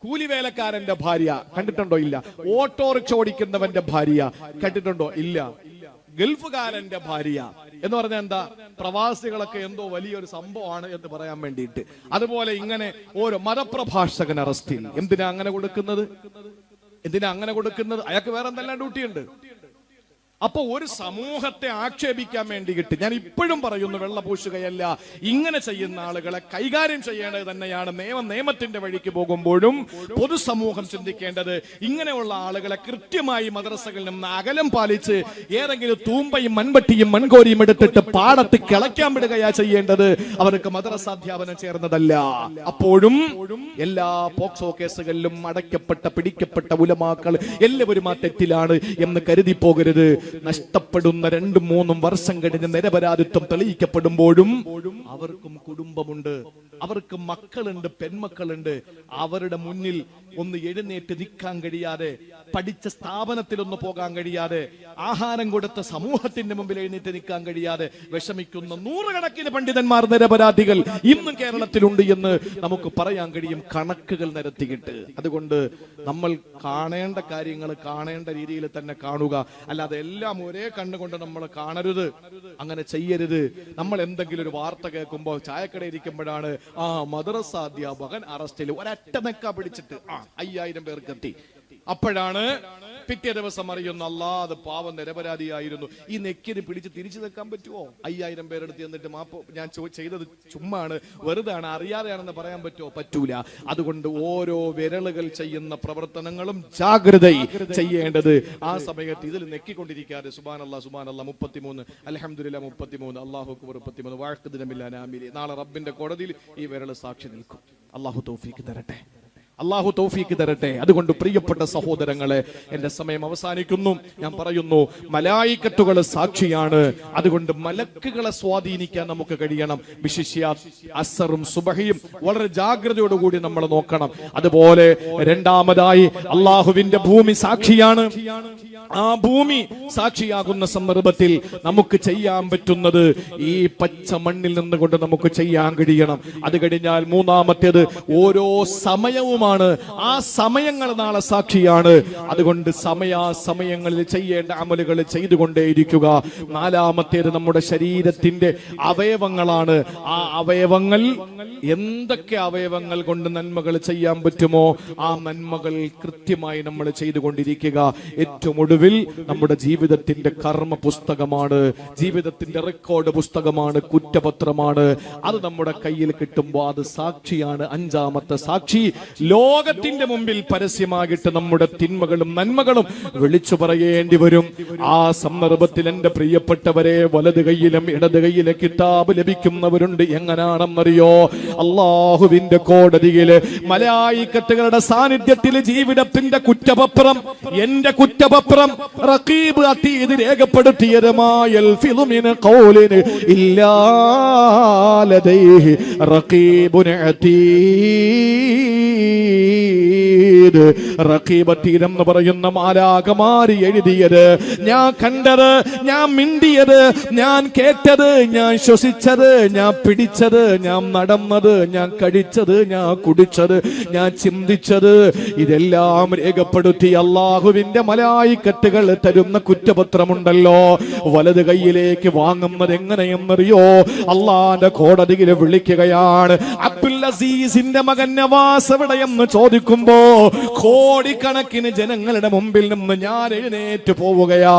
കൂലിവേലക്കാരന്റെ ഭാര്യ കണ്ടിട്ടുണ്ടോ? ഇല്ല. ഓട്ടോറിക്ഷ ഓടിക്കുന്നവന്റെ ഭാര്യ കണ്ടിട്ടുണ്ടോ? ഇല്ല. ഗൾഫുകാരന്റെ ഭാര്യ എന്ന് പറഞ്ഞാൽ എന്താ? പ്രവാസികളൊക്കെ എന്തോ വലിയൊരു സംഭവമാണ് എന്ന് പറയാൻ വേണ്ടിയിട്ട്. അതുപോലെ ഇങ്ങനെ ഓരോ മതപ്രഭാഷകൻ അറസ്റ്റിൽ. എന്തിനാ അങ്ങനെ കൊടുക്കുന്നത്? അയാൾക്ക് വേറെ എന്തെല്ലാം ഡ്യൂട്ടിയുണ്ട്. അപ്പൊ ഒരു സമൂഹത്തെ ആക്ഷേപിക്കാൻ വേണ്ടിയിട്ട് ഞാൻ ഇപ്പോഴും പറയുന്നു, വെള്ളപൂശുകയല്ല. ഇങ്ങനെ ചെയ്യുന്ന ആളുകളെ കൈകാര്യം ചെയ്യേണ്ടത് തന്നെയാണ്. നിയമത്തിന്റെ വഴിക്ക് പോകുമ്പോഴും പൊതുസമൂഹം ചിന്തിക്കേണ്ടത് ഇങ്ങനെയുള്ള ആളുകളെ കൃത്യമായി മദ്രസകളിൽ നിന്ന് അകലം പാലിച്ച് ഏതെങ്കിലും തൂമ്പയും മൺവട്ടിയും മൺകോരിയും എടുത്തിട്ട് പാടത്ത് കിളയ്ക്കാൻ വിടുകയാ ചെയ്യേണ്ടത്. അവർക്ക് മദ്രസാധ്യാപനം ചേർന്നതല്ല. അപ്പോഴും എല്ലാ പോക്സോ കേസുകളിലും അടയ്ക്കപ്പെട്ട, പിടിക്കപ്പെട്ട ഉലമാക്കൾ എല്ലാവരും ആ തെറ്റിലാണ് എന്ന് കരുതി പോകരുത്. നഷ്ടപ്പെടുന്ന 2-3 വർഷം കഴിഞ്ഞ് നിരപരാധിത്വം തെളിയിക്കപ്പെടുമ്പോഴും അവർക്കും കുടുംബമുണ്ട്, അവർക്ക് മക്കളുണ്ട്, പെൺമക്കളുണ്ട്. അവരുടെ മുന്നിൽ ഒന്ന് എഴുന്നേറ്റ് നിൽക്കാൻ കഴിയാതെ, പഠിച്ച സ്ഥാപനത്തിലൊന്ന് പോകാൻ കഴിയാതെ, ആഹാരം കൊടുത്ത സമൂഹത്തിന്റെ മുമ്പിൽ എഴുന്നേറ്റ് നിൽക്കാൻ കഴിയാതെ വിഷമിക്കുന്ന നൂറുകണക്കിന് പണ്ഡിതന്മാർ, നിരപരാധികൾ ഇന്നും കേരളത്തിലുണ്ട് എന്ന് നമുക്ക് പറയാൻ കഴിയും, കണക്കുകൾ നിരത്തിയിട്ട്. അതുകൊണ്ട് നമ്മൾ കാണേണ്ട കാര്യങ്ങൾ കാണേണ്ട രീതിയിൽ തന്നെ കാണുക. അല്ലാതെ എല്ലാം ഒരേ കണ്ണുകൊണ്ട് നമ്മൾ കാണരുത്, അങ്ങനെ ചെയ്യരുത്. നമ്മൾ എന്തെങ്കിലും ഒരു വാർത്ത കേൾക്കുമ്പോൾ ചായക്കട ഇരിക്കുമ്പോഴാണ് മദ്രസ അധ്യാപകൻ അറസ്റ്റിൽ, ഒരൊറ്റ നെക്ക പിടിച്ചിട്ട് 5000 പേർക്കെത്തി. അപ്പോഴാണ് പിറ്റേ ദിവസം അറിയുന്നു, അത് പാവം നിരപരാധിയായിരുന്നു. ഈ നെക്കിന് പിടിച്ച് തിരിച്ചു നിൽക്കാൻ പറ്റുമോ? 5000 പേരെടുത്ത് എന്നിട്ട് മാപ്പ്, ഞാൻ ചെയ്തത് ചുമ്മാണ്, വെറുതാണ്, അറിയാതെയാണെന്ന് പറയാൻ പറ്റുമോ? പറ്റൂല. അതുകൊണ്ട് ഓരോ വിരലുകൾ ചെയ്യുന്ന പ്രവർത്തനങ്ങളും ജാഗ്രത ചെയ്യേണ്ടത്. ആ സമയത്ത് ഇതിൽ നെക്കിക്കൊണ്ടിരിക്കാതെ സുബ്ഹാനല്ലാഹ് 33, അൽഹംദുലില്ലാഹ് 33, അല്ലാഹു അക്ബർ 33, വാഖിദിനമില്ലാ നാമിലി. നാളെ റബ്ബിന്റെ കോടതിയിൽ ഈ വിരൽ സാക്ഷി നിൽക്കും. അല്ലാഹു തൗഫീഖ് തരട്ടെ. അള്ളാഹു തൗഫീഖ് തരട്ടെ. അതുകൊണ്ട് പ്രിയപ്പെട്ട സഹോദരങ്ങളെ, എന്റെ സമയം അവസാനിക്കുന്നു. ഞാൻ പറയുന്നു, മലായിക്കത്തുകൾ സാക്ഷിയാണ്. അതുകൊണ്ട് മലക്കുകളെ സ്വാധീനിക്കാൻ നമുക്ക് കഴിയണം. വിശിഷ്യ അസറും സുബഹിയും വളരെ ജാഗ്രതയോടുകൂടി നമ്മൾ നോക്കണം. അതുപോലെ രണ്ടാമതായി അള്ളാഹുവിന്റെ ഭൂമി സാക്ഷിയാണ്. ആ ഭൂമി സാക്ഷിയാകുന്ന സന്ദർഭത്തിൽ നമുക്ക് ചെയ്യാൻ പറ്റുന്നത് ഈ പച്ച മണ്ണിൽ നിന്നുകൊണ്ട് നമുക്ക് ചെയ്യാൻ കഴിയണം. അത് കഴിഞ്ഞാൽ മൂന്നാമത്തേത്, ഓരോ സമയവുമാണ്. ആ സമയങ്ങൾ നാളെ സാക്ഷിയാണ്. അതുകൊണ്ട് സമയാസമയങ്ങളിൽ ചെയ്യേണ്ട അമലുകൾ ചെയ്തുകൊണ്ടേയിരിക്കുക. നാലാമത്തേത് നമ്മുടെ ശരീരത്തിന്റെ അവയവങ്ങളാണ്. ആ അവയവങ്ങൾ, എന്തൊക്കെ അവയവങ്ങൾ കൊണ്ട് നന്മകൾ ചെയ്യാൻ പറ്റുമോ ആ നന്മകൾ കൃത്യമായി നമ്മൾ ചെയ്തുകൊണ്ടിരിക്കുക. ഏറ്റവും ഒടുവിൽ നമ്മുടെ ജീവിതത്തിന്റെ കർമ്മ പുസ്തകമാണ്, ജീവിതത്തിന്റെ റെക്കോർഡ് പുസ്തകമാണ്, കുറ്റപത്രമാണ്. അത് നമ്മുടെ കയ്യിൽ കിട്ടുമ്പോൾ അത് സാക്ഷിയാണ്. അഞ്ചാമത്തെ സാക്ഷി ലോകത്തിന്റെ മുമ്പിൽ പരസ്യമാകിട്ട് നമ്മുടെ തിന്മകളും നന്മകളും വിളിച്ചു പറയേണ്ടി വരും. ആ സന്ദർഭത്തിൽ എന്റെ പ്രിയപ്പെട്ടവരെ, വലത് കൈയിലും ഇടത് കൈയിലെ കിതാബ് ലഭിക്കുന്നവരുണ്ട്. എങ്ങനാണെന്നറിയോ? അള്ളാഹുവിന്റെ കോടതിയില് മലായിക്കത്തുകളുടെ സാന്നിധ്യത്തിൽ ജീവിതത്തിന്റെ കുറ്റപത്രം, എന്റെ കുറ്റപത്രം റഖീബ് അതീദ് രേഖപ്പെടുത്തിയതുമായ ഇല്ലാ ലദൈഹി റഖീബുൻ അതീദ്. റഖീബ് അതീദ് എന്ന് പറയുന്ന മാലാഖമാര് എഴുതിയത്, ഞാൻ കണ്ടത്, ഞാൻ മിണ്ടിയത്, ഞാൻ കേട്ടത്, ഞാൻ ശ്വസിച്ചത്, ഞാൻ പിടിച്ചത്, ഞാൻ നടന്നത്, ഞാൻ കഴിച്ചത്, ഞാൻ കുടിച്ചത്, ഞാൻ ചിന്തിച്ചത്, ഇതെല്ലാം രേഖപ്പെടുത്തി അള്ളാഹുവിന്റെ മലായിക്കത്തുകൾ തരുന്ന കുറ്റപത്രമുണ്ടല്ലോ, വലത് കൈയിലേക്ക് വാങ്ങുന്നത് എങ്ങനെയെന്നറിയോ? അള്ളാന്റെ കോടതിയിൽ വിളിക്കുകയാണ്. അബ്ദുൽ അസീസിന്റെ മകൻ നവാസ് എവിടെയെന്ന് ചോദിക്കുമ്പോ കോടിക്കണക്കിന് ജനങ്ങളുടെ മുമ്പിൽ നിന്ന് ഞാൻ എഴുന്നേറ്റ് പോവുകയാ.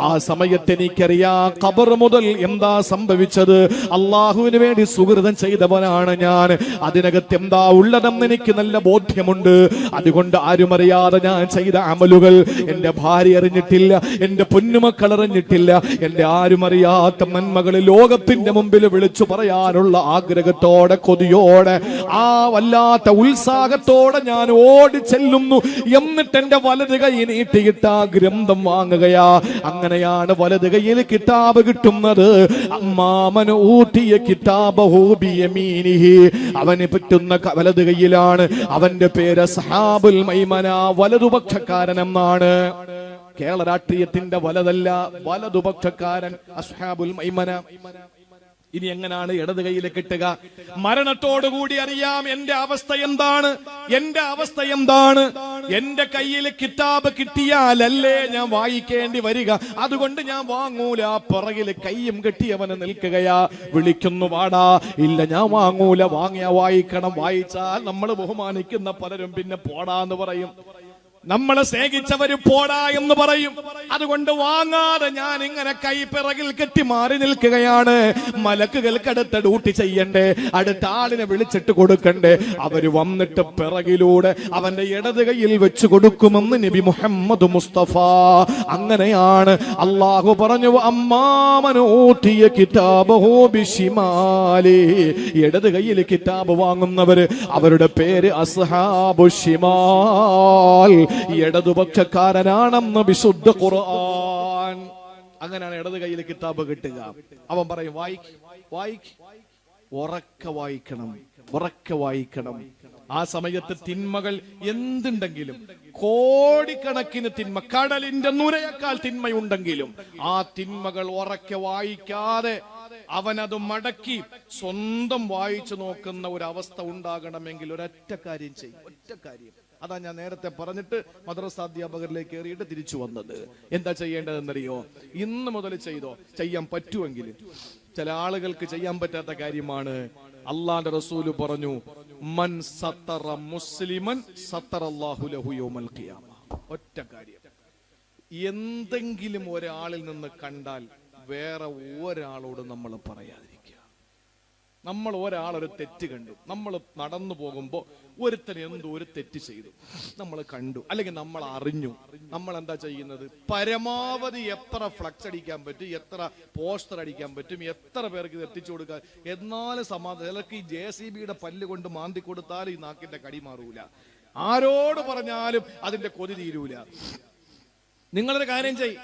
ആ സമയത്ത് എനിക്കറിയാം ഖബർ മുതൽ എന്താ സംഭവിച്ചത്. അള്ളാഹുവിന് വേണ്ടി സുഹൃതം ചെയ്തവനാണ് ഞാൻ. അതിനകത്ത് എന്താ ഉള്ളതെന്ന് എനിക്ക് നല്ല ബോധ്യമുണ്ട്. അതുകൊണ്ട് ആരും അറിയാതെ ഞാൻ ചെയ്ത അമലുകൾ എന്റെ ഭാര്യ അറിഞ്ഞിട്ടില്ല, എന്റെ പൊന്നുമക്കൾ അറിഞ്ഞിട്ടില്ല. എന്റെ ആരും അറിയാത്ത നന്മകൾ ലോകത്തിന്റെ മുമ്പിൽ വിളിച്ചു പറയാനുള്ള ആഗ്രഹത്തോടെ, കൊതിയോടെ, ആ വല്ലാത്ത ഉത്സാഹത്തോടെ ഞാൻ ഓടി ചെല്ലുന്നു. എന്നിട്ട് എന്റെ വലത് കൈ നീട്ടിയിട്ട് ആ ഗ്രന്ഥം വാങ്ങുകയാ. അങ്ങനെയാണ് വലത് കൈയിൽ കിതാബ് കിട്ടുന്നത്. അമ്മാമൻ ഊതിയ കിതാബഹു ബിയമീനിഹി, അവന് പറ്റുന്ന വലത് കൈയിലാണ്. അവന്റെ പേര് അസ്ഹാബുൽ മൈമന, വലതുപക്ഷക്കാരൻ എന്നാണ്. കേരള രാഷ്ട്രീയത്തിന്റെ വലതല്ല, വലതുപക്ഷക്കാരൻ, അസ്ഹാബുൽ മൈമന. ഇനി എങ്ങനെയാണ് ഇടത് കൈയിൽ കിട്ടുക? മരണത്തോടുകൂടി അറിയാം എന്റെ അവസ്ഥ എന്താണ്, എന്റെ അവസ്ഥ എന്താണ്. എന്റെ കയ്യിൽ കിതാബ് കിട്ടിയാലല്ലേ ഞാൻ വായിക്കേണ്ടി വരിക. അതുകൊണ്ട് ഞാൻ വാങ്ങൂല. പുറകിൽ കയ്യും കെട്ടിയവന് നിൽക്കുകയാ. വിളിക്കുന്നു, വാടാ. ഇല്ല, ഞാൻ വാങ്ങൂല. വാങ്ങിയാ വായിക്കണം. വായിച്ചാൽ നമ്മൾ ബഹുമാനിക്കുന്ന പലരും പിന്നെ പോടാന്ന് പറയും. നമ്മളെ സ്നേഹിച്ചവര് പോടാ എന്ന് പറയും. അതുകൊണ്ട് വാങ്ങാതെ ഞാൻ ഇങ്ങനെ കൈ പിറകിൽ കെട്ടി മാറി നിൽക്കുകയാണ്. മലക്കുകൾക്ക് അടുത്ത ഡ്യൂട്ടി ചെയ്യണ്ടേ, അടുത്ത ആളിനെ വിളിച്ചിട്ട് കൊടുക്കണ്ടേ. അവര് വന്നിട്ട് പിറകിലൂടെ അവന്റെ ഇടത് കൈയിൽ വെച്ച് കൊടുക്കുമെന്ന് നബി മുഹമ്മദ് മുസ്തഫ. അങ്ങനെയാണ് അള്ളാഹു പറഞ്ഞു, അമ്മാമൻ ഊതിയ കിതാബഹു ബിശിമാലി, ഇടത് കൈയിൽ കിതാബ് വാങ്ങുന്നവര്, അവരുടെ പേര് അസ്ഹാബു ശിമാൽ, ഇടതുപക്ഷക്കാരനാണെന്ന് വിശുദ്ധ ഖുർആൻ. അങ്ങനെയാണ് ഇടത് കയ്യിൽ കിതാബ് കിട്ടുക. അവൻ പറയും, വായിക്ക്, ഉറക്കെ വായിക്കണം, ഉറക്കെ വായിക്കണം. ആ സമയത്ത് തിന്മകൾ എന്തുണ്ടെങ്കിലും, കോടിക്കണക്കിന് തിന്മ, കടലിന്റെ നുരയേക്കാൾ തിന്മയുണ്ടെങ്കിലും ആ തിന്മകൾ ഉറക്കെ വായിക്കാതെ അവനത് മടക്കി സ്വന്തം വായിച്ചു നോക്കുന്ന ഒരു അവസ്ഥ ഉണ്ടാകണമെങ്കിൽ ഒരൊറ്റ കാര്യം ചെയ്യും, ഒറ്റ കാര്യം. അതാ ഞാൻ നേരത്തെ പറഞ്ഞിട്ട് മദ്രസ അധ്യാപകരിലേക്ക് കയറിയിട്ട് തിരിച്ചു വന്നത്. എന്താ ചെയ്യേണ്ടതെന്നറിയോ? ഇന്ന് മുതൽ ചെയ്തോ, ചെയ്യാൻ പറ്റുമെങ്കിൽ. ചില ആളുകൾക്ക് ചെയ്യാൻ പറ്റാത്ത കാര്യമാണ്. അള്ളാന്റെ റസൂല് പറഞ്ഞു, മൻ സത്തറ മുസ്ലിമൻ സത്തറല്ലാഹു ലഹു യൗമൽ ഖിയാമ. ഒറ്റ കാര്യം, എന്തെങ്കിലും ഒരാളിൽ നിന്ന് കണ്ടാൽ വേറെ ഒരാളോട് നമ്മൾ പറയാതിരിക്കുക. നമ്മൾ ഒരാളൊരു തെറ്റ് കണ്ടു, നമ്മൾ നടന്നു പോകുമ്പോ ഒരുത്തൻ എന്തോ ഒരു തെറ്റ് ചെയ്തു, നമ്മൾ കണ്ടു, അല്ലെങ്കിൽ നമ്മൾ അറിഞ്ഞു. നമ്മൾ എന്താ ചെയ്യുന്നത്? പരമാവധി എത്ര ഫ്ലക്സ് അടിക്കാൻ പറ്റും, എത്ര പോസ്റ്റർ അടിക്കാൻ പറ്റും, എത്ര പേർക്ക് ഇത് എത്തിച്ചു കൊടുക്കാൻ, എന്നാലും സമാധാനം. ചിലർക്ക് ഈ JCBയുടെ പല്ല് കൊണ്ട് മാന്തി കൊടുത്താലും ഈ നാക്കിന്റെ കടി മാറൂല. ആരോട് പറഞ്ഞാലും അതിന്റെ കൊതി തീരൂല. നിങ്ങളൊരു കാര്യം ചെയ്യ്,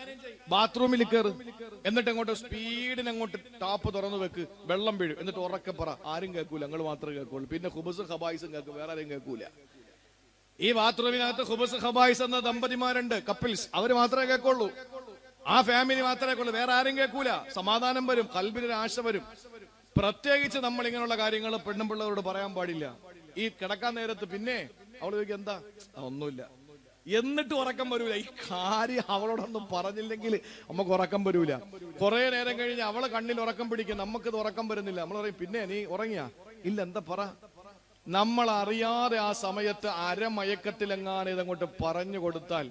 ബാത്റൂമിൽ കയറ്, എന്നിട്ട് അങ്ങോട്ട് സ്പീഡിന് അങ്ങോട്ട് ടാപ്പ് തുറന്നു വെക്ക്, വെള്ളം വീഴും, എന്നിട്ട് ഉറക്കെ പറ. ആരും കേൾക്കൂല, നിങ്ങൾ മാത്രമേ കേൾക്കുള്ളൂ. പിന്നെ ഖുബസ് ഖബായിസും കേൾക്കും, വേറെ ആരും കേൾക്കൂല. ഈ ബാത്റൂമിനകത്ത് ഖുബസ് ഖബായിസ് എന്ന ദമ്പതിമാരുണ്ട്, കപ്പിൾസ്, അവര് മാത്രമേ കേൾക്കുള്ളൂ. ആ ഫാമിലി മാത്രമേ കേൾക്കുള്ളൂ, വേറെ ആരും കേൾക്കൂല. സമാധാനം വരും, കൽബിനൊരു ആശ വരും. പ്രത്യേകിച്ച് നമ്മൾ ഇങ്ങനെയുള്ള കാര്യങ്ങൾ പെണ്ണും പിള്ളേരോട് പറയാൻ പാടില്ല. ഈ കിടക്കാൻ നേരത്ത് പിന്നെ അവള് ചോദിക്കും, എന്താ? ഒന്നുമില്ല. എന്നിട്ട് ഉറക്കം വരൂല. ഈ കാര്യം അവളോടൊന്നും പറഞ്ഞില്ലെങ്കിൽ നമുക്ക് ഉറക്കം വരൂല. കുറെ നേരം കഴിഞ്ഞ് അവളെ കണ്ണിൽ ഉറക്കം പിടിക്കും, നമുക്കിത് ഉറക്കം വരുന്നില്ല. നമ്മൾ പറയും, പിന്നെ നീ ഉറങ്ങിയാ? ഇല്ല. എന്താ പറ? നമ്മൾ അറിയാതെ ആ സമയത്ത് അരമയക്കത്തിലെങ്ങാനും ഇതങ്ങോട്ട് പറഞ്ഞു കൊടുത്താൽ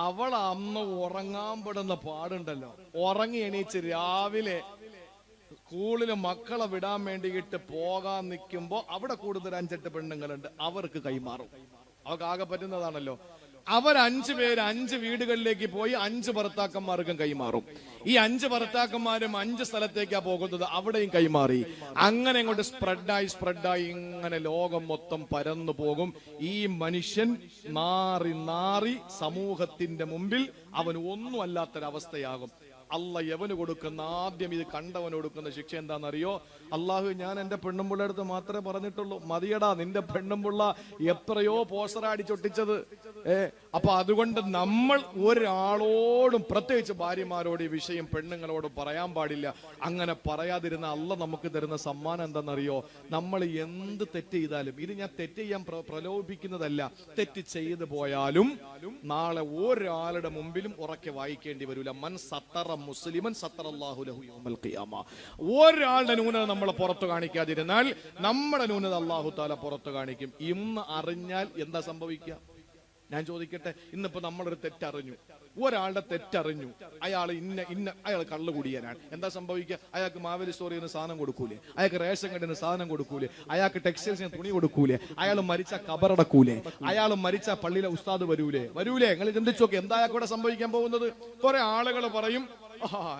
അവൾ അന്ന് ഉറങ്ങാൻ പെടുന്ന പാടുണ്ടല്ലോ. ഉറങ്ങി എണീച്ച് രാവിലെ സ്കൂളിൽ മക്കളെ വിടാൻ വേണ്ടിയിട്ട് പോകാൻ നിൽക്കുമ്പോ അവിടെ കൂടുതൽ 5-8 പെണ്ണുങ്ങളുണ്ട്, അവർക്ക് കൈമാറും. അവർക്ക് ആകെ പറ്റുന്നതാണല്ലോ. അവർ 5 പേര് 5 വീടുകളിലേക്ക് പോയി 5 ഭർത്താക്കന്മാർക്കും കൈമാറും. ഈ 5 ഭർത്താക്കന്മാരും 5 സ്ഥലത്തേക്കാ പോകുന്നത്, അവിടെയും കൈമാറി. അങ്ങനെ ഇങ്ങോട്ട് സ്പ്രെഡായി ഇങ്ങനെ ലോകം മൊത്തം പരന്നു പോകും. ഈ മനുഷ്യൻ നാറി സമൂഹത്തിന്റെ മുമ്പിൽ അവൻ ഒന്നും അല്ലാത്തൊരവസ്ഥയാകും. അല്ല യവന് കൊടുക്കുന്ന ആദ്യം ഇത് കണ്ടവന് കൊടുക്കുന്ന ശിക്ഷ എന്താണെന്നറിയോ? അള്ളാഹു, ഞാൻ എന്റെ പെണ്ണുമ്പിള്ള അടുത്ത് മാത്രമേ പറഞ്ഞിട്ടുള്ളൂ, മതിയടാ നിന്റെ പെണ്ണുമ്പിള്ള എത്രയോ പോസ്റ്റർ അടിച്ചൊട്ടിച്ചത്. അപ്പൊ അതുകൊണ്ട് നമ്മൾ ഒരാളോടും, പ്രത്യേകിച്ച് ഭാര്യമാരോട് ഈ വിഷയം പെണ്ണുങ്ങളോട് പറയാൻ പാടില്ല. അങ്ങനെ പറയാതിരുന്ന അല്ല നമുക്ക് തരുന്ന സമ്മാനം എന്താണെന്നറിയോ? നമ്മൾ എന്ത് തെറ്റ് ചെയ്താലും, ഇത് ഞാൻ തെറ്റ് ചെയ്യാൻ പ്രലോഭിപ്പിക്കുന്നതല്ല, തെറ്റ് ചെയ്തു പോയാലും നാളെ ഒരാളുടെ മുമ്പിലും ഉറക്കെ വായിക്കേണ്ടി വരില്ല. മൻ സത്തറ മുസ്ലിമൻ സത്തറല്ലാഹു ലഹു യൗമൽ ഖിയാമ. ഒരാളുടെ ന്യൂനത നമ്മൾ പുറത്തു കാണിക്കാതിരുന്നാൽ നമ്മുടെ ന്യൂനത അല്ലാഹു തആല പുറത്തു കാണിക്കും. ഇന്ന് അറിഞ്ഞാൽ എന്താ സംഭവിക്കുക? ഞാൻ ചോദിക്കട്ടെ, ഇന്നിപ്പോ നമ്മളൊരു തെറ്ററിഞ്ഞു, ഒരാളുടെ തെറ്ററിഞ്ഞു, അയാൾ കള്ളു കുടിയാനാണ്, എന്താ സംഭവിക്കുക? അയാൾക്ക് മാവേലി സ്റ്റോറിൽ നിന്ന് സാധനം കൊടുക്കൂലേ? അയാൾക്ക് റേഷൻ കടയിൽ നിന്ന് സാധനം കൊടുക്കൂലേ? അയാൾക്ക് ടെക്സ്റ്റൈൽസിന് തുണി കൊടുക്കൂലേ? അയാൾ മരിച്ച കബറടക്കൂലേ? അയാൾ മരിച്ച പള്ളിയിലെ ഉസ്താദ് വരൂലേ? നിങ്ങൾ ചിന്തിച്ചു നോക്കി, എന്താ അയാൾക്കൂടെ സംഭവിക്കാൻ പോകുന്നത്? കുറെ ആളുകൾ പറയും,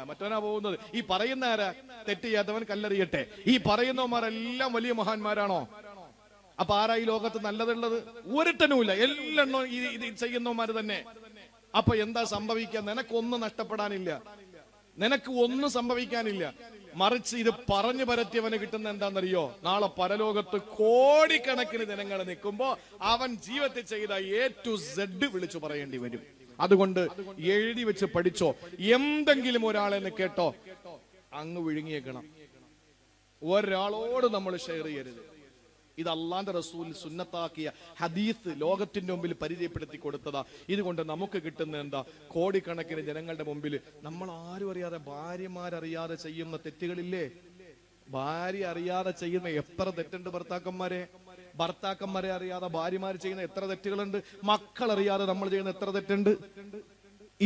മറ്റവനാ പോകുന്നത്. ഈ പറയുന്ന ആരാ? തെറ്റ് ചെയ്യാത്തവൻ കല്ലെറിയട്ടെ. ഈ പറയുന്നവന്മാരെല്ലാം വലിയ മഹാന്മാരാണോ? അപ്പൊ ആരാ ഈ ലോകത്ത് നല്ലതുള്ളത്? ഒരുത്തനുമില്ല, എല്ലെണ്ണോ ഇത് ചെയ്യുന്നവന്മാര് തന്നെ. അപ്പൊ എന്താ സംഭവിക്കുക? നിനക്കൊന്നും നഷ്ടപ്പെടാനില്ല, നിനക്ക് ഒന്നും സംഭവിക്കാനില്ല. മറിച്ച് ഇത് പറഞ്ഞു പരത്തിയവന് കിട്ടുന്ന എന്താണെന്നറിയോ? നാളെ പരലോകത്ത് കോടിക്കണക്കിന് ജനങ്ങൾ നിൽക്കുമ്പോ അവൻ ജീവിതത്തിൽ ചെയ്ത A to Z വിളിച്ചു പറയേണ്ടി വരും. അതുകൊണ്ട് എഴുതി വെച്ച് പഠിച്ചോ. എന്തെങ്കിലും ഒരാളെന്ന് കേട്ടോ, അങ്ങ് വിഴുങ്ങിയേക്കണം. ഒരാളോട് നമ്മൾ ഷെയർ ചെയ്യരുത്. ഇത് അള്ളാന്റെ റസൂൽ സുന്നത്താക്കിയ ഹദീസ് ലോകത്തിന്റെ മുമ്പിൽ പരിചയപ്പെടുത്തി കൊടുത്തതാ. ഇതുകൊണ്ട് നമുക്ക് കിട്ടുന്ന എന്താ? കോടിക്കണക്കിന് ജനങ്ങളുടെ മുമ്പിൽ നമ്മൾ ആരും അറിയാതെ, ഭാര്യമാരറിയാതെ ചെയ്യുന്ന തെറ്റുകളില്ലേ? ഭാര്യ അറിയാതെ ചെയ്യുന്ന എത്ര തെറ്റുണ്ട് ഭർത്താക്കന്മാരെ അറിയാതെ ഭാര്യമാർ ചെയ്യുന്ന എത്ര തെറ്റുകളുണ്ട്? മക്കളറിയാതെ നമ്മൾ ചെയ്യുന്ന എത്ര തെറ്റുണ്ട്?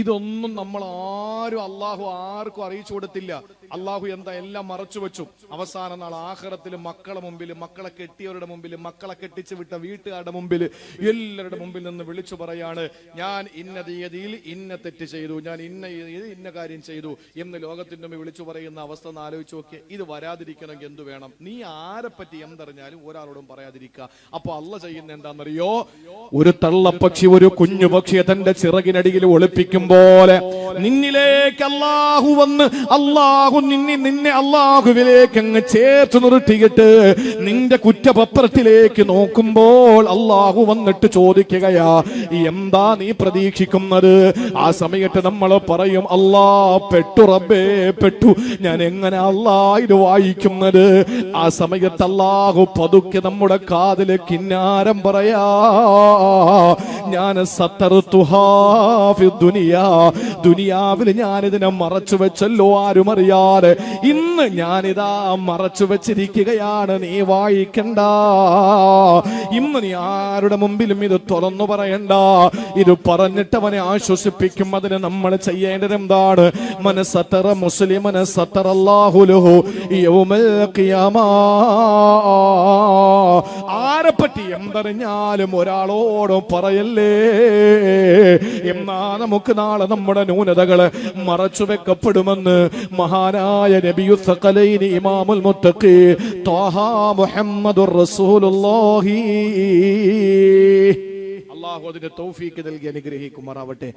ഇതൊന്നും നമ്മൾ അള്ളാഹു ആർക്കും അറിയിച്ചു കൊടുത്തില്ല. അള്ളാഹു എന്താ എല്ലാം മറച്ചു വെച്ചു. അവസാന നാൾ ആഖിറത്തിൽ മക്കളെ മുമ്പിൽ, മക്കളെ കെട്ടിയവരുടെ മുമ്പിൽ, മക്കളെ കെട്ടിച്ചു വിട്ട വീട്ടുകാരുടെ മുമ്പിൽ, എല്ലാവരുടെ മുമ്പിൽ നിന്ന് വിളിച്ചു പറയാണ്, ഞാൻ ഇന്ന തീയതിയിൽ ഇന്ന തെറ്റ് ചെയ്തു, ഞാൻ ഇന്ന കാര്യം ചെയ്തു എന്ന് ലോകത്തിന്റെ മുമ്പിൽ വിളിച്ചു പറയുന്ന അവസ്ഥ ഒന്ന് ആലോചിച്ച് നോക്കിയേ. ഇത് വരാതിരിക്കണമെങ്കിൽ എന്തു വേണം? നീ ആരെപ്പറ്റി എന്തറിഞ്ഞാലും ഒരാളോടും പറയാതിരിക്കുക. അപ്പൊ അള്ള ചെയ്യുന്ന എന്താണെന്നറിയോ? ഒരു തള്ളപ്പക്ഷി ഒരു കുഞ്ഞു പക്ഷിയെ തന്റെ ചിറകിനടിയിൽ ഒളിപ്പിക്കും പോലെ നിന്നിലേക്ക് അല്ലാഹു വന്ന്, അല്ലാഹു നിന്നെ അല്ലാഹുവിലേക്ക് അങ്ങ് ചേർത്ത് നിർത്തിയിട്ട് നിന്റെ കുറ്റപത്രത്തിലേക്ക് നോക്കുമ്പോൾ അല്ലാഹു വന്നിട്ട് ചോദിക്കുകയാ, എന്താ നീ പ്രതീക്ഷിക്കുന്നത്? ആ സമയത്ത് നമ്മൾ പറയും, അല്ലാ പെട്ടു റബ്ബേ പെട്ടു, ഞാൻ എങ്ങനെ അല്ലാ ഇത് വായിക്കുന്നത്? ആ സമയത്ത് അല്ലാഹു പതുക്കെ നമ്മുടെ കാതില് കിന്നാരം പറയാ, ഞാൻ സത്തറുതുഹാ ഫി ദുനിയ, ദുനിയാവിൽ ഞാനിതിനെ മറച്ചു വെച്ചല്ലോ, ആരും അറിയാതെ. ഇന്ന് ഞാനിതാ മറച്ചു വെച്ചിരിക്കുകയാണ്, നീ വായിക്കണ്ട. ഇന്ന് നീ ആരുടെ മുമ്പിലും ഇത് തുറന്നു പറയണ്ട. ഇത് പറഞ്ഞിട്ട് അവനെ ആശ്വസിപ്പിക്കും. അതിന് നമ്മൾ ചെയ്യേണ്ടത് എന്താണ്? മനസ്സത്തറ മുസ്ലിമന സത്തറല്ലാഹു ലഹു യൗമൽ ഖിയാമ. ആരെപ്പറ്റി എന്തറിഞ്ഞാലും ഒരാളോടും പറയല്ലേ. എന്നാ നമുക്ക് നാളെ നമ്മുടെ ന്യൂനതകള് മറച്ചു വെക്കപ്പെടുമെന്ന് മഹാനായ നബിയു സഖലൈനി ഇമാമുൽ മുത്തഖി ത്വാഹ മുഹമ്മദുർ റസൂലുള്ളാഹി. അല്ലാഹു അതിന്റെ തൗഫീഖ് നൽകി അനുഗ്രഹിക്കുമാറാവട്ടെ.